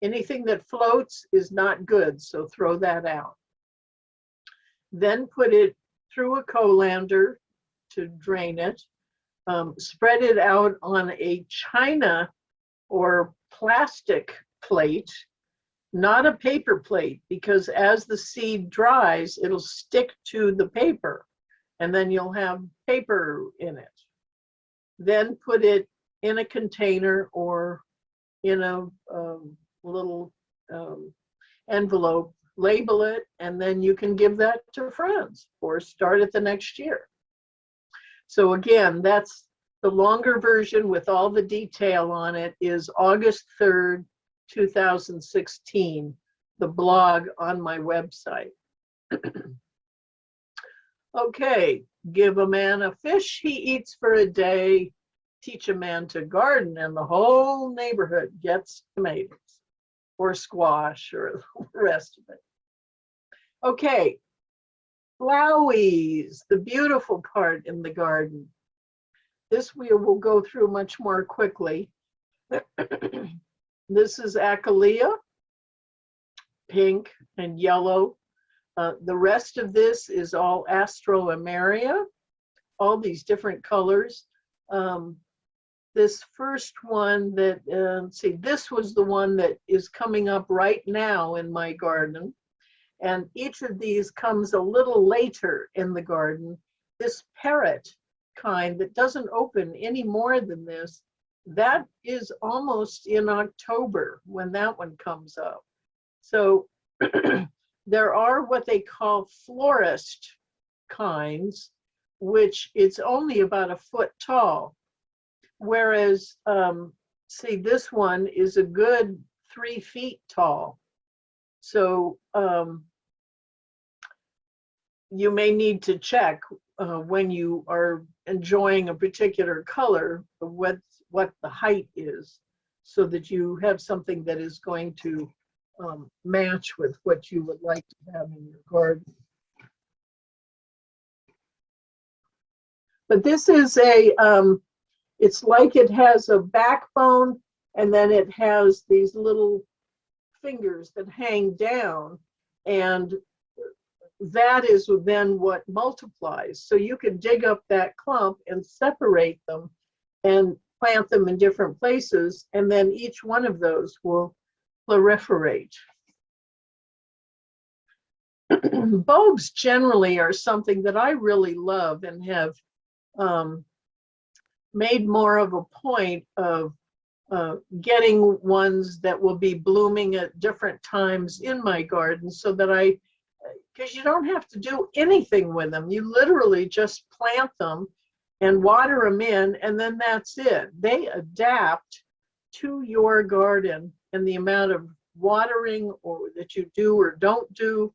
Anything that floats is not good, so throw that out. Then put it through a colander to drain it. Spread it out on a china or plastic plate, not a paper plate, because as the seed dries, it'll stick to the paper, and then you'll have paper in it. Then put it in a container or in a little envelope, label it, and then you can give that to friends or start it the next year. So again, that's the longer version with all the detail on it is August 3rd, 2016, the blog on my website. Okay, give a man a fish he eats for a day, teach a man to garden, and the whole neighborhood gets tomatoes or squash or the rest of it. Okay, flowers, the beautiful part in the garden. This we will go through much more quickly. This is Achillea, pink and yellow. The rest of this is all Astroemeria, all these different colors. This first one that, let's see, this was the one that is coming up right now in my garden. And each of these comes a little later in the garden. This parrot kind that doesn't open any more than this, that is almost in October when that one comes up. So there are what they call florist kinds, which it's only about 1 foot tall. Whereas, see, this one is a good 3 feet tall. So you may need to check when you are enjoying a particular color what the height is, so that you have something that is going to match with what you would like to have in your garden. But this is a, it's like it has a backbone, and then it has these little fingers that hang down, and that is then what multiplies. So you can dig up that clump and separate them and plant them in different places, and then each one of those will proliferate. Bulbs generally are something that I really love and have made more of a point of getting ones that will be blooming at different times in my garden, so that because you don't have to do anything with them. You literally just plant them and water them in, and then that's it. They adapt to your garden and the amount of watering or that you do or don't do.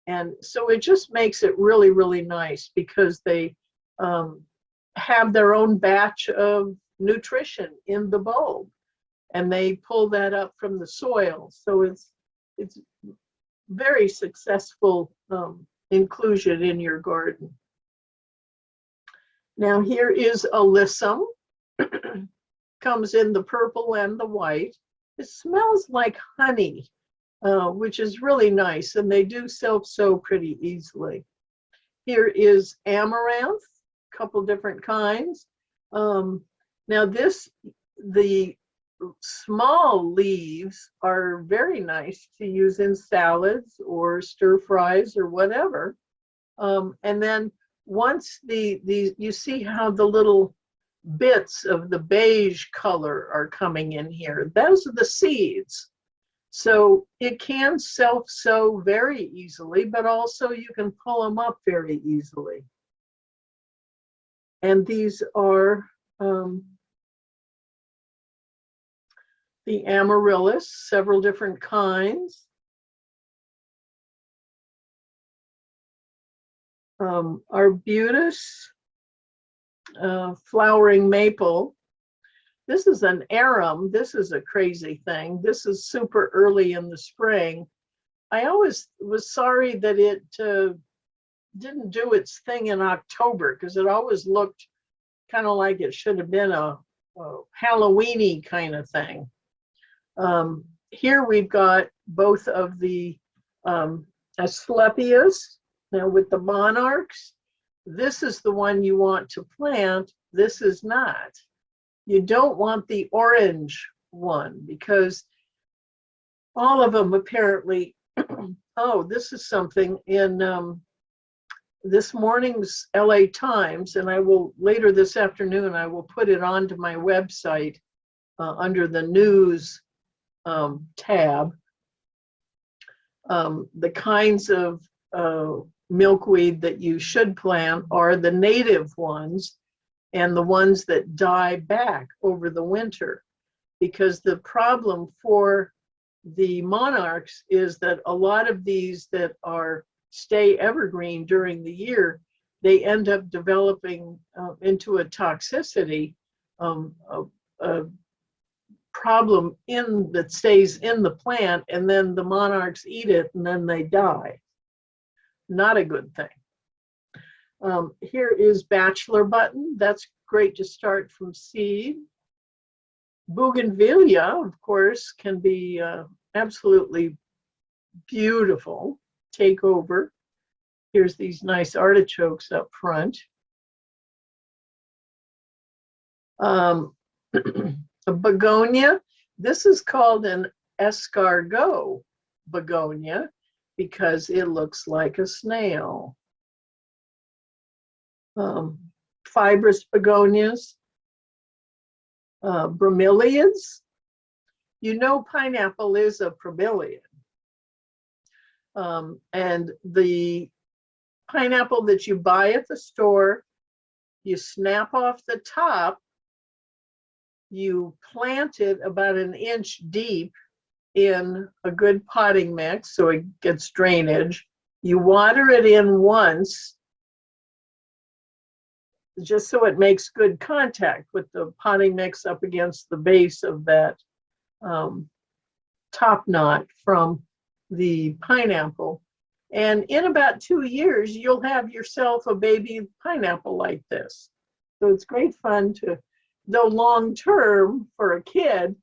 And so it just makes it really, really nice, because they have their own batch of nutrition in the bulb, and they pull that up from the soil. So it's very successful inclusion in your garden. Now here is alyssum. Comes in the purple and the white. It smells like honey, which is really nice, and they do self-sow pretty easily. Here is amaranth, a couple different kinds. Now the small leaves are very nice to use in salads or stir fries or whatever. And then once you see how the little bits of the beige color are coming in here, those are the seeds. So it can self-sow very easily, but also you can pull them up very easily. And these are the amaryllis, several different kinds. Arbutus, flowering maple. This is an arum. This is a crazy thing. This is super early in the spring. I always was sorry that it didn't do its thing in October, because it always looked kind of like it should have been a Halloween-y kind of thing. Here we've got both of the Asclepias. Now with the monarchs, this is the one you want to plant. This is not. You don't want the orange one, because all of them apparently, oh, this is something in this morning's LA Times, and I will later this afternoon, I will put it onto my website under the news tab. The kinds of milkweed that you should plant are the native ones and the ones that die back over the winter, because the problem for the monarchs is that a lot of these that stay evergreen during the year, they end up developing into a toxicity, a problem that stays in the plant, and then the monarchs eat it and then they die. Not a good thing. Here is bachelor button. That's great to start from seed. Bougainvillea, of course, can be absolutely beautiful. Take over. Here's these nice artichokes up front. A begonia. This is called an escargot begonia because it looks like a snail. Fibrous begonias. Bromeliads. You know pineapple is a bromeliad. And the pineapple that you buy at the store, you snap off the top, you plant it about 1 inch deep in a good potting mix so it gets drainage. You water it in once, just so it makes good contact with the potting mix up against the base of that top knot from the pineapple. And in about 2 years, you'll have yourself a baby pineapple like this. So it's great fun to, though long term for a kid,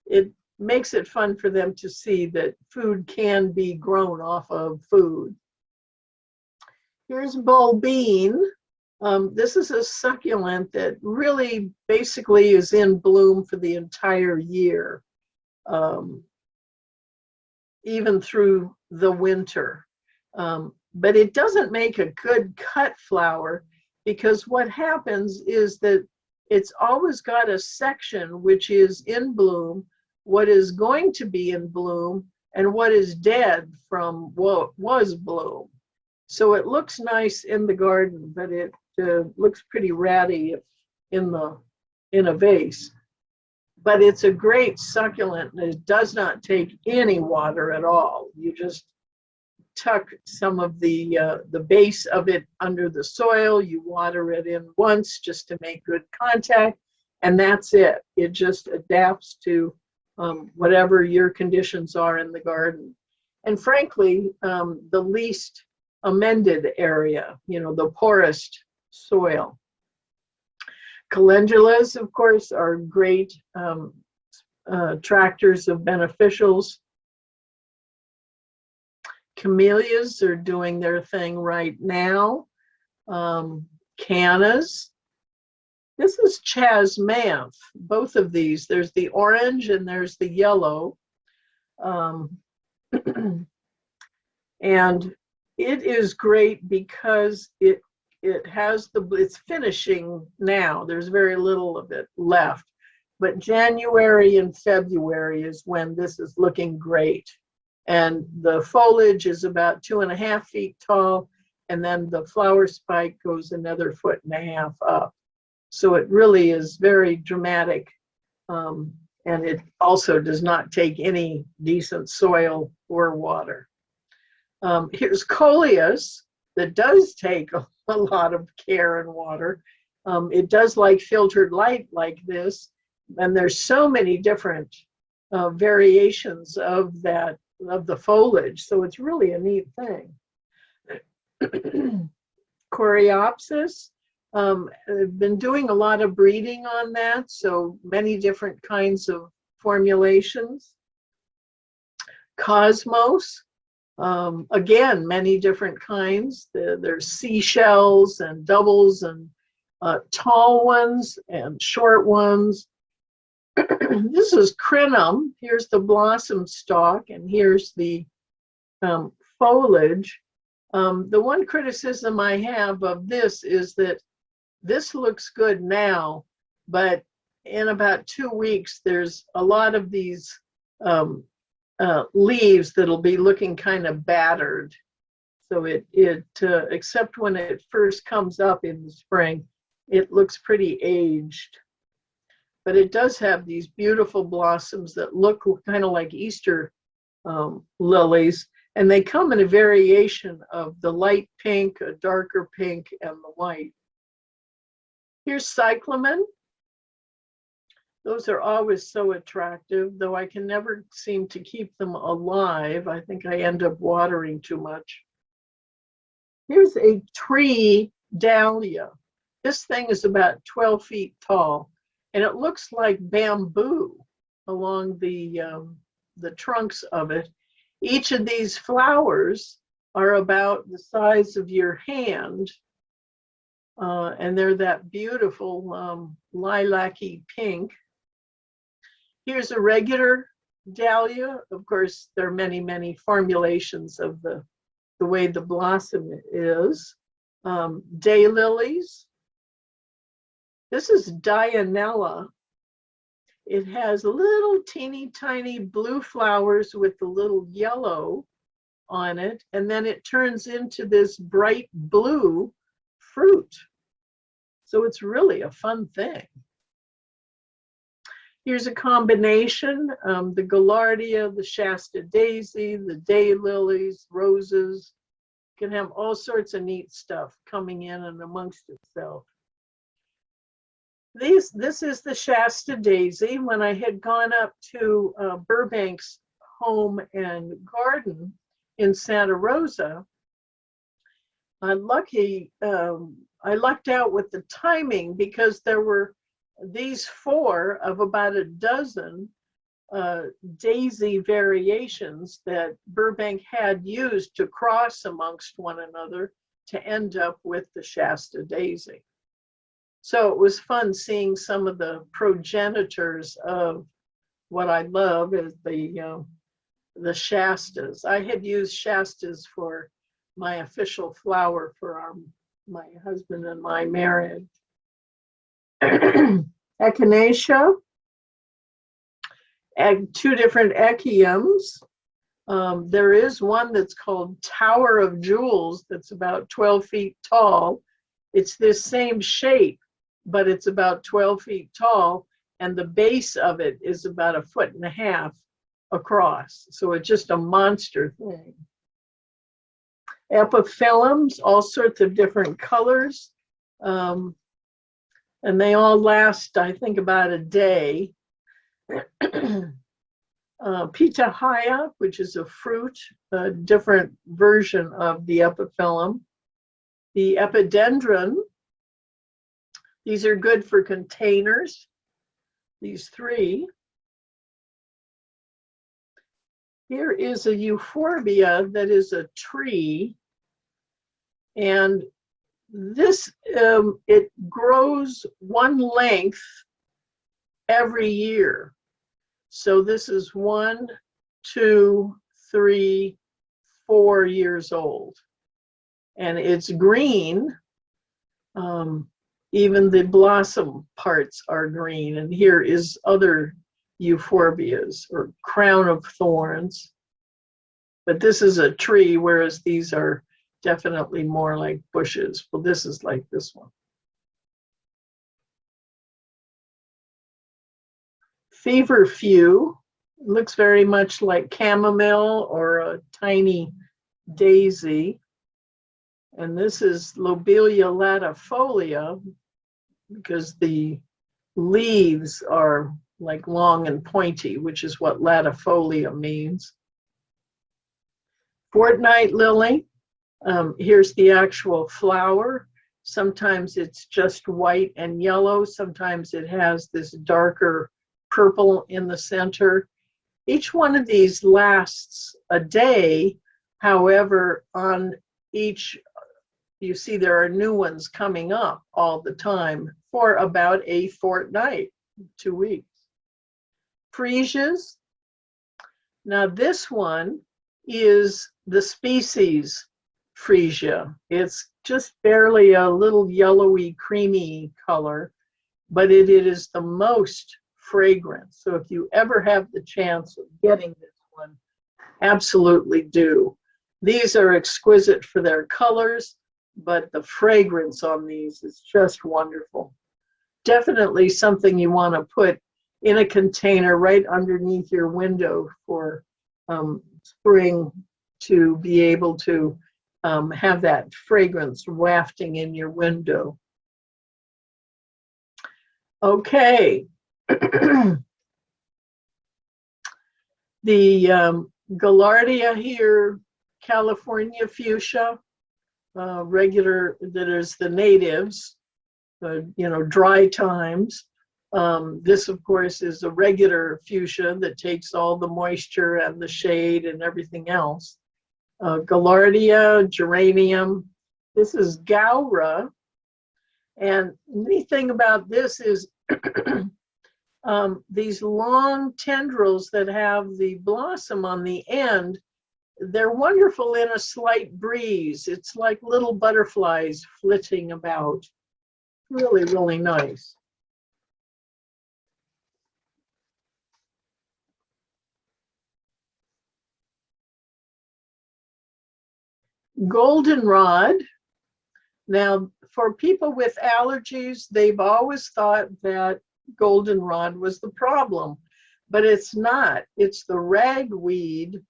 it makes it fun for them to see that food can be grown off of food. Here's bull bean. This is a succulent that really basically is in bloom for the entire year, even through the winter. But it doesn't make a good cut flower, because what happens is that it's always got a section which is in bloom, what is going to be in bloom, and what is dead from what was bloom. So it looks nice in the garden, but it looks pretty ratty in a vase. But it's a great succulent, and it does not take any water at all. You just tuck some of the base of it under the soil. You water it in once just to make good contact, and that's it. It just adapts to whatever your conditions are in the garden. And frankly, the least amended area, the poorest soil. Calendulas, of course, are great tractors of beneficials. Camellias are doing their thing right now. Cannas. This is Chasmanth, both of these. There's the orange and there's the yellow. And it is great because it's finishing now. There's very little of it left. But January and February is when this is looking great. And the foliage is about 2.5 feet tall, and then the flower spike goes another 1.5 feet up. So it really is very dramatic, and it also does not take any decent soil or water. Here's Coleus, that does take a lot of care and water. It does like filtered light like this, and there's so many different variations of the foliage, so it's really a neat thing. Coreopsis, I've been doing a lot of breeding on that, so many different kinds of formulations. Cosmos, again, many different kinds. There's seashells and doubles and tall ones and short ones. This is Crinum. Here's the blossom stalk, and here's the foliage. The one criticism I have of this is that this looks good now, but in about 2 weeks, there's a lot of these leaves that'll be looking kind of battered. So except when it first comes up in the spring, it looks pretty aged. But it does have these beautiful blossoms that look kind of like Easter lilies, and they come in a variation of the light pink, a darker pink, and the white. Here's Cyclamen. Those are always so attractive, though I can never seem to keep them alive. I think I end up watering too much. Here's a tree dahlia. This thing is about 12 feet tall, and it looks like bamboo along the trunks of it. Each of these flowers are about the size of your hand, and they're that beautiful lilac-y pink. Here's a regular dahlia. Of course, there are many, many formulations of the way the blossom is. Daylilies. This is Dianella. It has little teeny tiny blue flowers with the little yellow on it, and then it turns into this bright blue fruit. So it's really a fun thing. Here's a combination, the Gaillardia, the Shasta daisy, the daylilies, roses. You can have all sorts of neat stuff coming in and amongst itself. This is the Shasta daisy. When I had gone up to Burbank's home and garden in Santa Rosa, I'm lucky, I lucked out with the timing because there were these 4 of about a dozen daisy variations that Burbank had used to cross amongst one another to end up with the Shasta daisy. So it was fun seeing some of the progenitors of what I love is the Shastas. I had used Shastas for my official flower for my husband and my marriage. Echinacea, 2 different echiums. There is one that's called Tower of Jewels that's about 12 feet tall. It's this same shape, but it's about 12 feet tall, and the base of it is about 1.5 feet across. So it's just a monster thing. Epiphyllums, all sorts of different colors. And they all last, I think, about a day. Pitahaya, which is a fruit, a different version of the epiphyllum. The epidendron, these are good for containers, these 3. Here is a euphorbia that is a tree, and this, it grows one length every year. So this is 1, 2, 3, 4 years old. And it's green. Even the blossom parts are green. And here is other euphorbias or crown of thorns. But this is a tree, whereas these are definitely more like bushes. Well, this is like this one. Feverfew looks very much like chamomile or a tiny daisy. And this is Lobelia latifolia because the leaves are like long and pointy, which is what latifolia means. Fortnight lily, here's the actual flower. Sometimes it's just white and yellow. Sometimes it has this darker purple in the center. Each one of these lasts a day. However, on each, you see there are new ones coming up all the time for about a fortnight, 2 weeks. Freesias. Now this one is the species Freesia. It's just barely a little yellowy, creamy color, but it is the most fragrant. So if you ever have the chance of getting this one, absolutely do. These are exquisite for their colors, but the fragrance on these is just wonderful. Definitely something you want to put in a container right underneath your window for spring, to be able to have that fragrance wafting in your window. Okay. The Gaillardia here, California fuchsia, regular, that is the natives, dry times. This, of course, is a regular fuchsia that takes all the moisture and the shade and everything else. Gaillardia, geranium. This is Gaura. And the neat thing about this is these long tendrils that have the blossom on the end, they're wonderful in a slight breeze. It's like little butterflies flitting about. Really, really nice. Goldenrod. Now, for people with allergies, they've always thought that goldenrod was the problem, but it's not. It's the ragweed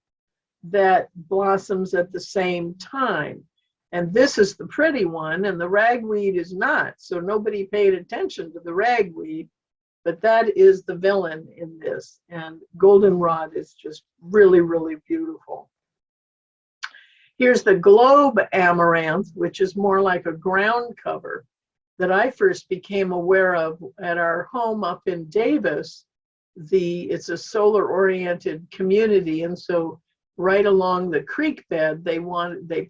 that blossoms at the same time. And this is the pretty one, and the ragweed is not. So nobody paid attention to the ragweed, but that is the villain in this. And goldenrod is just really, really beautiful. Here's the globe amaranth, which is more like a ground cover that I first became aware of at our home up in Davis. It's a solar-oriented community, and so right along the creek bed, they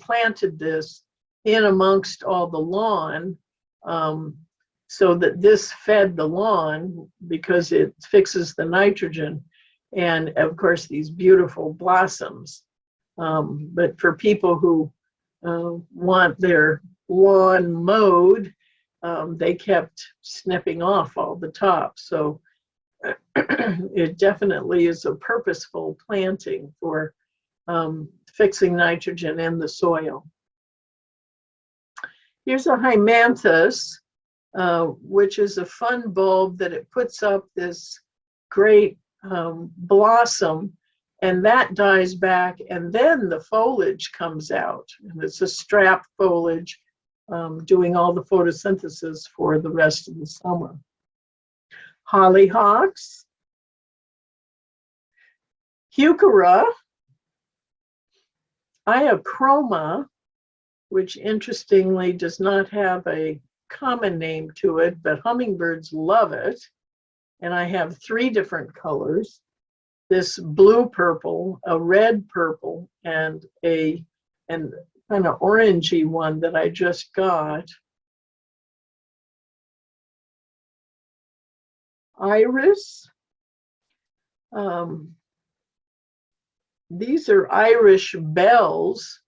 planted this in amongst all the lawn, so that this fed the lawn because it fixes the nitrogen, and of course these beautiful blossoms. But for people who want their lawn mowed, they kept snipping off all the tops. So it definitely is a purposeful planting for fixing nitrogen in the soil. Here's a hyamanthus, which is a fun bulb that it puts up this great blossom, and that dies back, and then the foliage comes out. And it's a strap foliage, doing all the photosynthesis for the rest of the summer. Hollyhocks, Cucura, Iochroma, which interestingly does not have a common name to it, but hummingbirds love it. And I have 3 different colors: this blue purple, a red purple, and a kind of orangey one that I just got. Iris. These are Irish bells.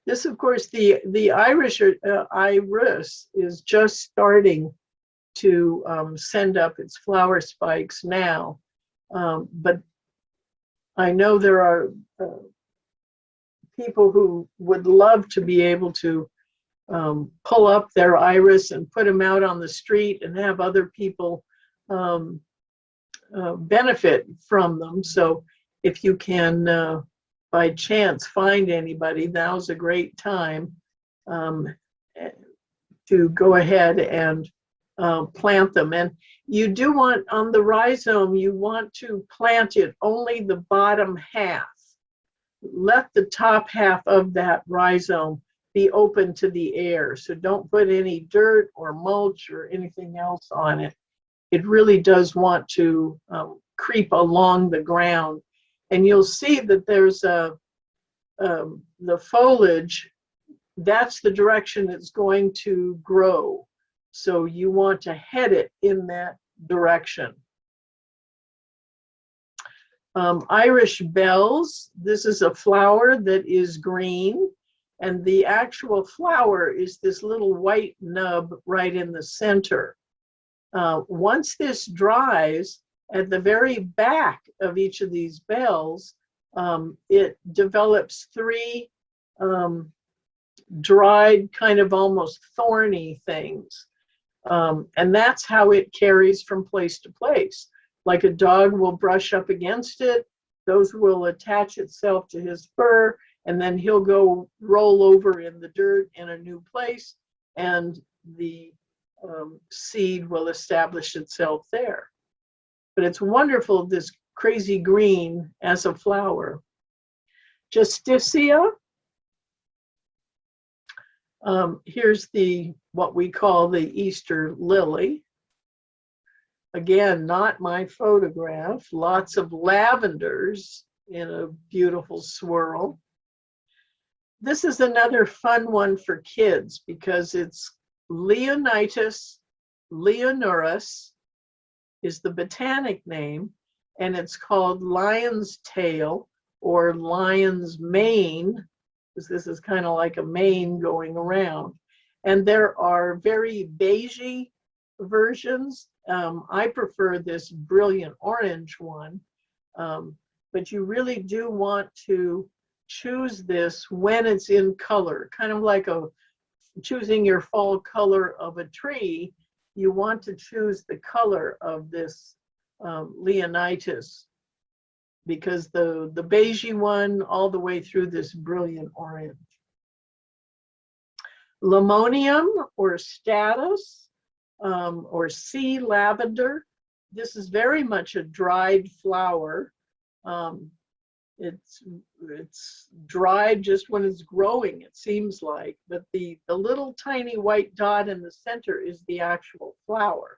This, of course, the Irish iris is just starting to send up its flower spikes now, but I know there are people who would love to be able to pull up their iris and put them out on the street and have other people benefit from them. So if you can by chance find anybody, now's a great time to go ahead and plant them. And you do want, on the rhizome, you want to plant it only the bottom half. Let the top half of that rhizome be open to the air. So don't put any dirt or mulch or anything else on it. It really does want to creep along the ground. And you'll see that there's the foliage, that's the direction it's going to grow. So you want to head it in that direction. Irish bells, this is a flower that is green, and the actual flower is this little white nub right in the center. Once this dries, at the very back of each of these bells, it develops 3 dried, kind of almost thorny things. And that's how it carries from place to place. Like a dog will brush up against it, those will attach itself to his fur, and then he'll go roll over in the dirt in a new place, and the seed will establish itself there. But it's wonderful, this crazy green as a flower. Justicia. Here's what we call the Easter lily. Again, not my photograph. Lots of lavenders in a beautiful swirl. This is another fun one for kids because it's Leonitis leonurus is the botanic name, and it's called lion's tail or lion's mane, because this is kind of like a mane going around. And there are very beigey versions. I prefer this brilliant orange one, but you really do want to choose this when it's in color, kind of like choosing your fall color of a tree. You want to choose the color of this Leonitis, because the beigey one all the way through this brilliant orange. Limonium or status or sea lavender. This is very much a dried flower. it's dried just when it's growing, it seems like, but the little tiny white dot in the center is the actual flower.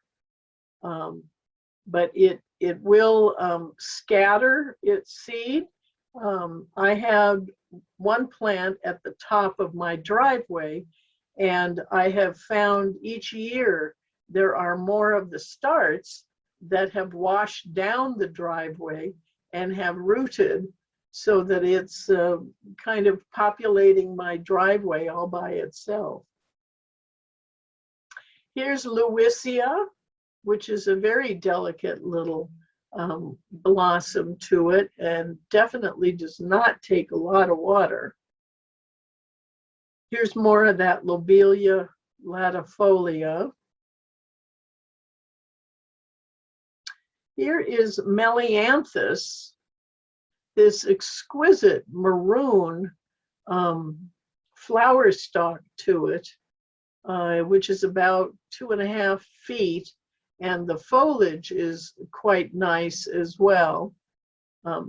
But it will scatter its seed. I have one plant at the top of my driveway, and I have found each year there are more of the starts that have washed down the driveway and have rooted, so that it's kind of populating my driveway all by itself. Here's Lewisia, which is a very delicate little blossom to it, and definitely does not take a lot of water. Here's more of that Lobelia latifolia. Here is Melianthus, this exquisite maroon flower stalk to it, which is about 2.5 feet, and the foliage is quite nice as well.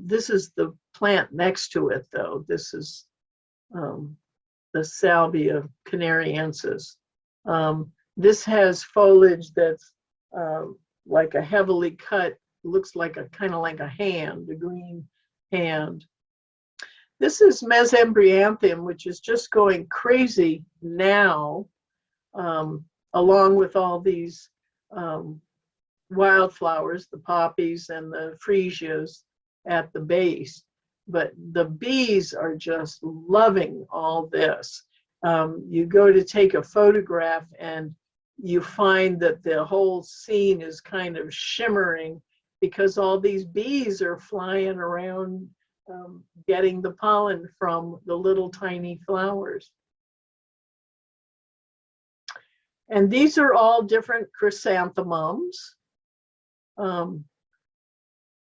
This is the plant next to it, though. This is the Salvia canariensis. This has foliage that's like a heavily cut, looks like a kind of like a hand, a green hand. This is Mesembryanthemum, which is just going crazy now, along with all these wildflowers, the poppies and the freesias at the base. But the bees are just loving all this. You go to take a photograph and you find that the whole scene is kind of shimmering because all these bees are flying around getting the pollen from the little tiny flowers. And these are all different chrysanthemums.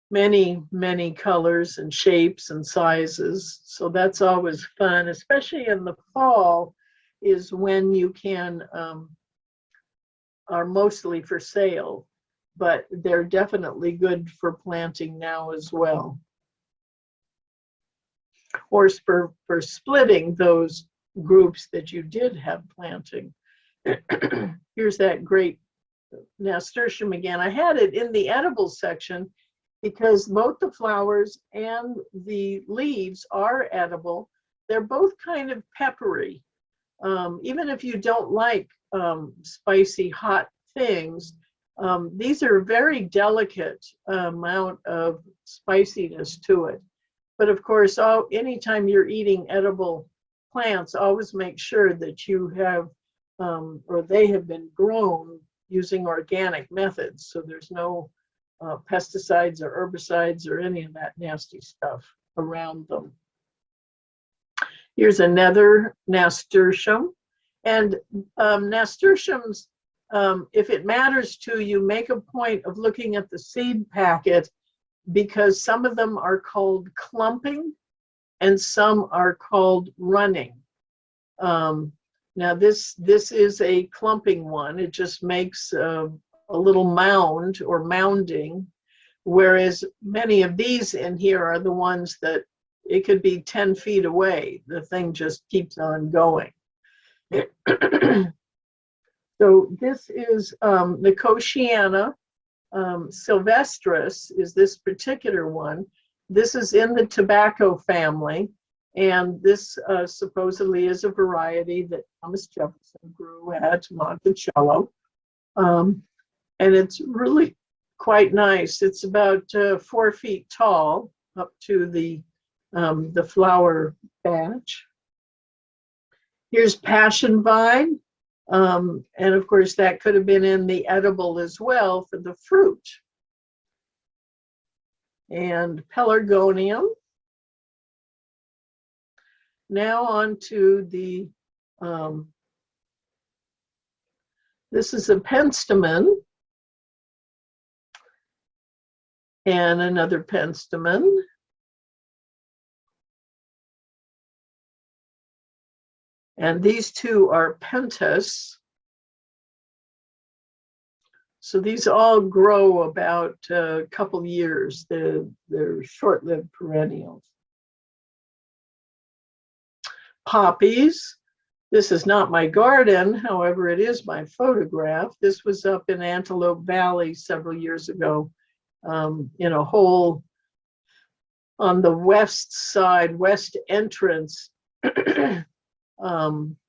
Many colors and shapes and sizes. So that's always fun, especially in the fall, is when you can, are mostly for sale, but they're definitely good for planting now as well. Or for splitting those groups that you did have planting. Here's that great nasturtium again. I had it in the edible section because both the flowers and the leaves are edible. They're both kind of peppery. Even if you don't like spicy, hot things, these are a very delicate amount of spiciness to it. But of course, anytime you're eating edible plants, always make sure that you have, or they have been grown using organic methods. So there's no pesticides or herbicides or any of that nasty stuff around them. Here's another nasturtium. And nasturtiums, if it matters to you, make a point of looking at the seed packet, because some of them are called clumping and some are called running. Now this is a clumping one. It just makes a little mound or mounding, whereas many of these in here are the ones that it could be 10 feet away. The thing just keeps on going. So this is Nicotiana Silvestris is this particular one. This is in the tobacco family, and this supposedly is a variety that Thomas Jefferson grew at Monticello. And it's really quite nice. It's about 4 feet tall up to the flower batch. Here's passion vine. And of course, that could have been in the edible as well for the fruit. And pelargonium. Now on to the, this is a penstemon. And another penstemon. And these two are pentas. So these all grow about a couple years. They're short-lived perennials. Poppies. This is not my garden, however, it is my photograph. This was up in Antelope Valley several years ago, in a hole on the west side, west entrance,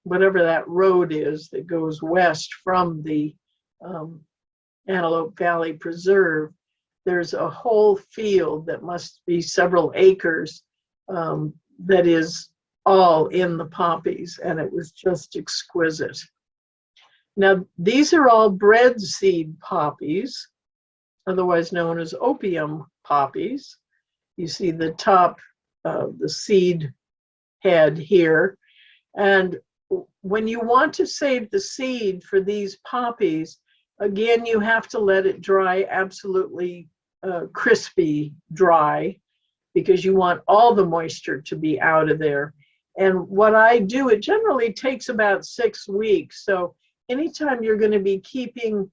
whatever that road is that goes west from the Antelope Valley Preserve. There's a whole field that must be several acres that is all in the poppies, and it was just exquisite. Now, these are all bread seed poppies, otherwise known as opium poppies. You see the top, the seed head here. And when you want to save the seed for these poppies, again, you have to let it dry absolutely crispy dry, because you want all the moisture to be out of there. And what I do, it generally takes about 6 weeks. So anytime you're going to be keeping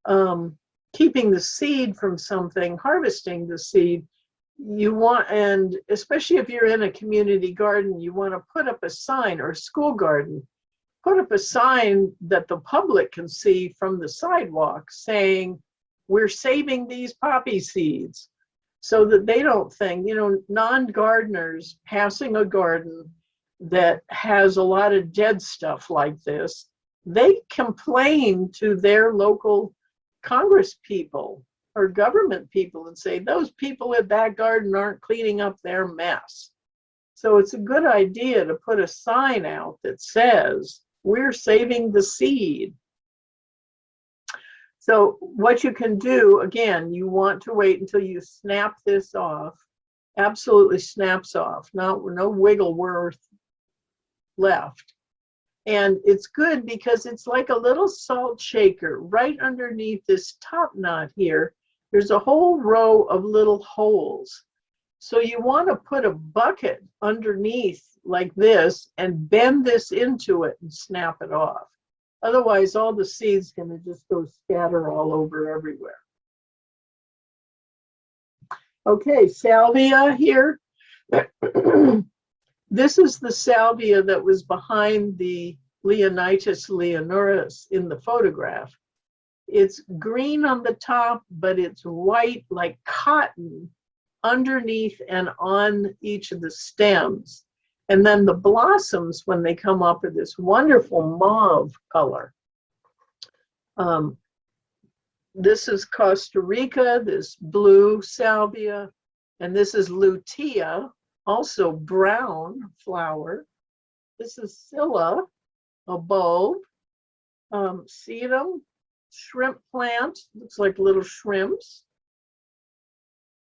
the seed from something, harvesting the seed, you want, and especially if you're in a community garden, you want to put up a sign, or school garden, put up a sign that the public can see from the sidewalk saying, we're saving these poppy seeds, so that they don't think, you know, non-gardeners passing a garden that has a lot of dead stuff like this, they complain to their local Congress people or government people and say, those people at that garden aren't cleaning up their mess. So it's a good idea to put a sign out that says, we're saving the seed. So what you can do, again, you want to wait until you snap this off, absolutely snaps off, no wiggle worth left. And it's good because it's like a little salt shaker right underneath this top knot here. There's a whole row of little holes. So you want to put a bucket underneath like this and bend this into it and snap it off. Otherwise, all the seeds going to just go scatter all over everywhere. Okay, salvia here. This is the salvia that was behind the Leonitis leonoris in the photograph. It's green on the top, but it's white like cotton underneath and on each of the stems. And then the blossoms, when they come up, are this wonderful mauve color. This is Costa Rica, this blue salvia, and this is lutea, also brown flower. This is Scilla, a bulb. Sedum, shrimp plant, looks like little shrimps.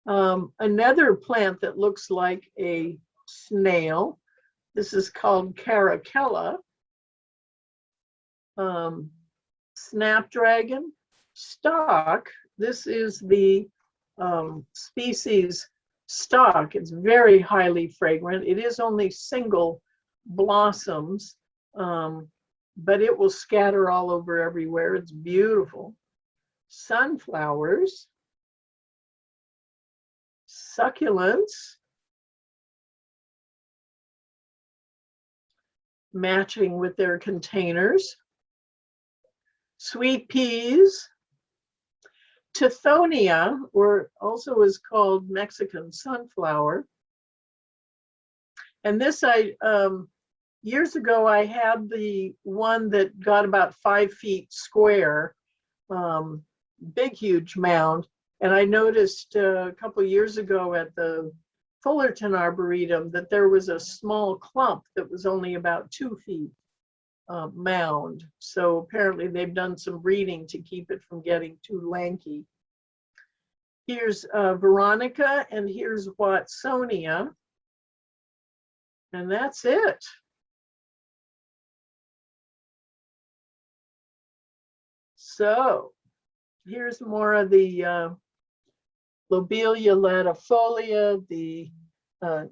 Another plant that looks like a snail. This is called Caracalla. Snapdragon, stock. This is the species stock. It's very highly fragrant. It is only single blossoms, but it will scatter all over everywhere. It's beautiful. Sunflowers, succulents, matching with their containers, sweet peas, Tithonia, or also is called Mexican sunflower. And this, years ago, I had the one that got about 5 feet square, big, huge mound. And I noticed a couple of years ago at the Fullerton Arboretum that there was a small clump that was only about 2 feet mound. So apparently they've done some breeding to keep it from getting too lanky. Here's Veronica, and here's Watsonia. And that's it. So here's more of the Lobelia latifolia, the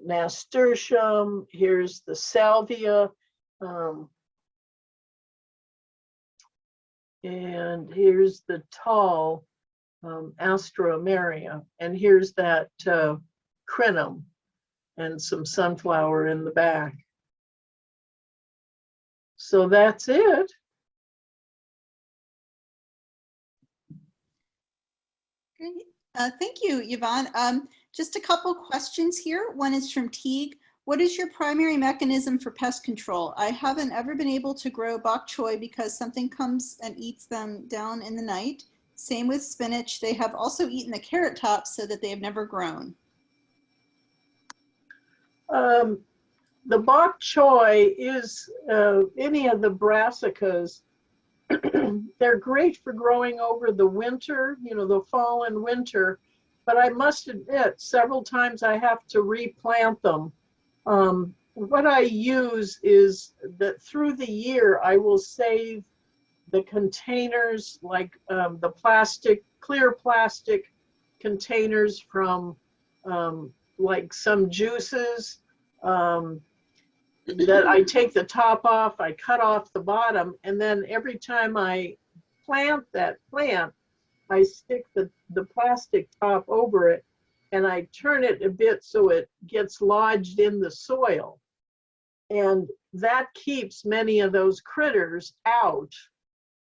nasturtium. Here's the salvia. And here's the tall Astromeria. And here's that Crinum and some sunflower in the back. So that's it.
Great. Thank you, Yvonne. Just a couple questions here. One is from Teague. What is your primary mechanism for pest control? I haven't ever been able to grow bok choy because something comes and eats them down in the night. Same with spinach. They have also eaten the carrot tops so that they have never grown.
The bok choy is any of the brassicas. They're great for growing over the winter, you know, the fall and winter. But I must admit, several times I have to replant them. What I use is that through the year, I will save the containers, like the plastic, clear plastic containers from like some juices, that I take the top off, I cut off the bottom, and then every time I plant that plant, I stick the plastic top over it, and I turn it a bit so it gets lodged in the soil. And that keeps many of those critters out.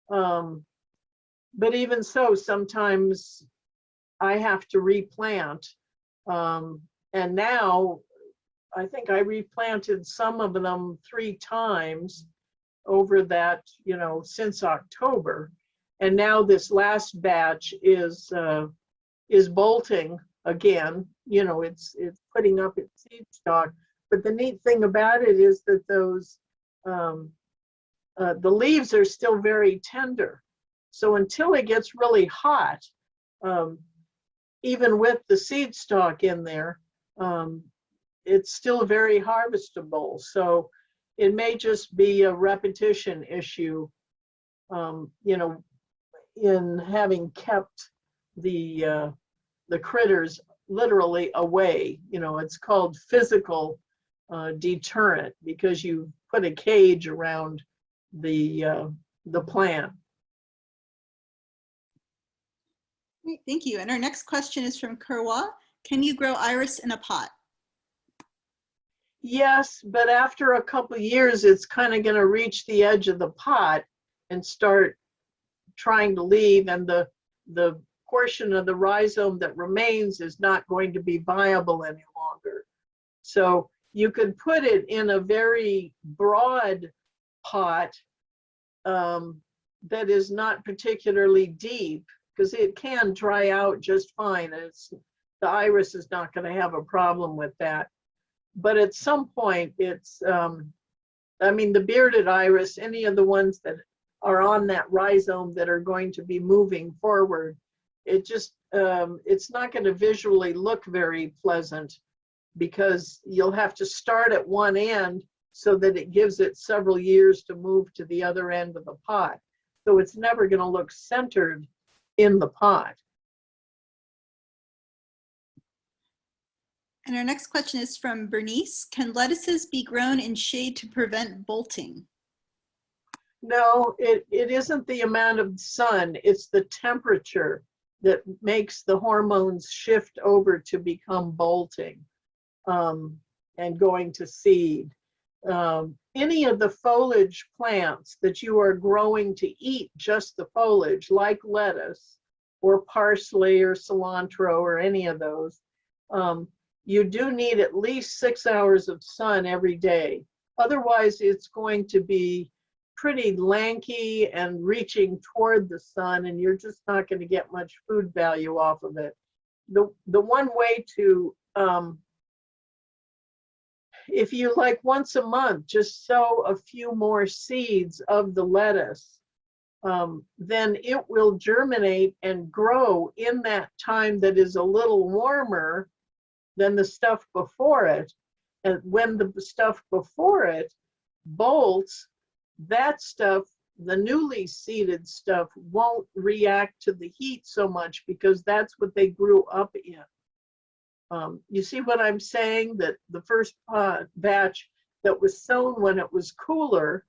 But even so, sometimes I have to replant. And now I think I replanted some of them 3 times over that, you know, since October. And now this last batch is bolting again. You know, it's putting up its seed stock. But the neat thing about it is that those the leaves are still very tender. So until it gets really hot, even with the seed stalk in there, it's still very harvestable. So it may just be a repetition issue, you know, in having kept the critters literally away. You know, it's called physical deterrent, because you put a cage around the plant.
Great, thank you. And our next question is from Kurwa. Can you grow iris in a pot?
Yes, but after a couple of years, it's kind of going to reach the edge of the pot and start trying to leave, and the portion of the rhizome that remains is not going to be viable any longer. So you could put it in a very broad pot that is not particularly deep, because it can dry out just fine. The iris is not going to have a problem with that. But at some point, it's, I mean, the bearded iris, any of the ones that are on that rhizome that are going to be moving forward, it just, it's not going to visually look very pleasant, because you'll have to start at one end so that it gives it several years to move to the other end of the pot. So it's never going to look centered in the pot.
And our next question is from Bernice. Can lettuces be grown in shade to prevent bolting?
No, it isn't the amount of sun, it's the temperature that makes the hormones shift over to become bolting and going to seed. Any of the foliage plants that you are growing to eat just the foliage, like lettuce or parsley or cilantro or any of those, you do need at least 6 hours of sun every day. Otherwise, it's going to be pretty lanky and reaching toward the sun, and you're just not going to get much food value off of it. The one way to, if you like once a month, just sow a few more seeds of the lettuce, then it will germinate and grow in that time that is a little warmer than the stuff before it. And when the stuff before it bolts, that stuff, the newly seeded stuff, won't react to the heat so much, because that's what they grew up in. You see what I'm saying? That the first batch that was sown when it was cooler,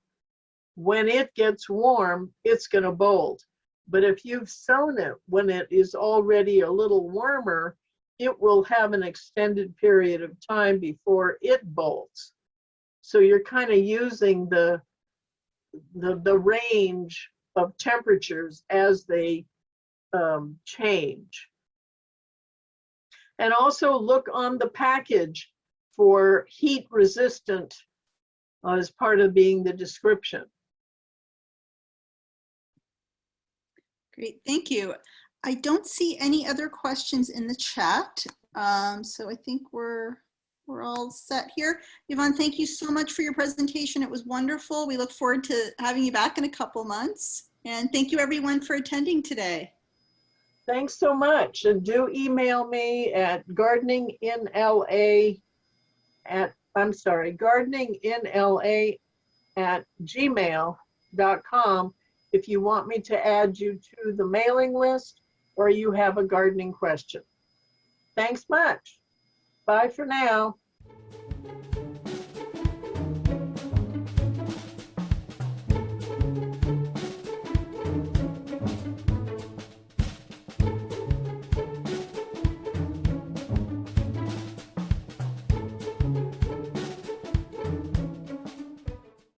when it gets warm, it's going to bolt. But if you've sown it when it is already a little warmer, it will have an extended period of time before it bolts. So you're kind of using the the range of temperatures as they change. And also look on the package for heat resistant as part of being the description.
Great, thank you. I don't see any other questions in the chat. So I think we're all set here. Yvonne, thank you so much for your presentation. It was wonderful. We look forward to having you back in a couple months. And thank you everyone for attending today.
Thanks so much. And do email me at gardeninginla@gmail.com if you want me to add you to the mailing list or you have a gardening question. Thanks much. Bye for now.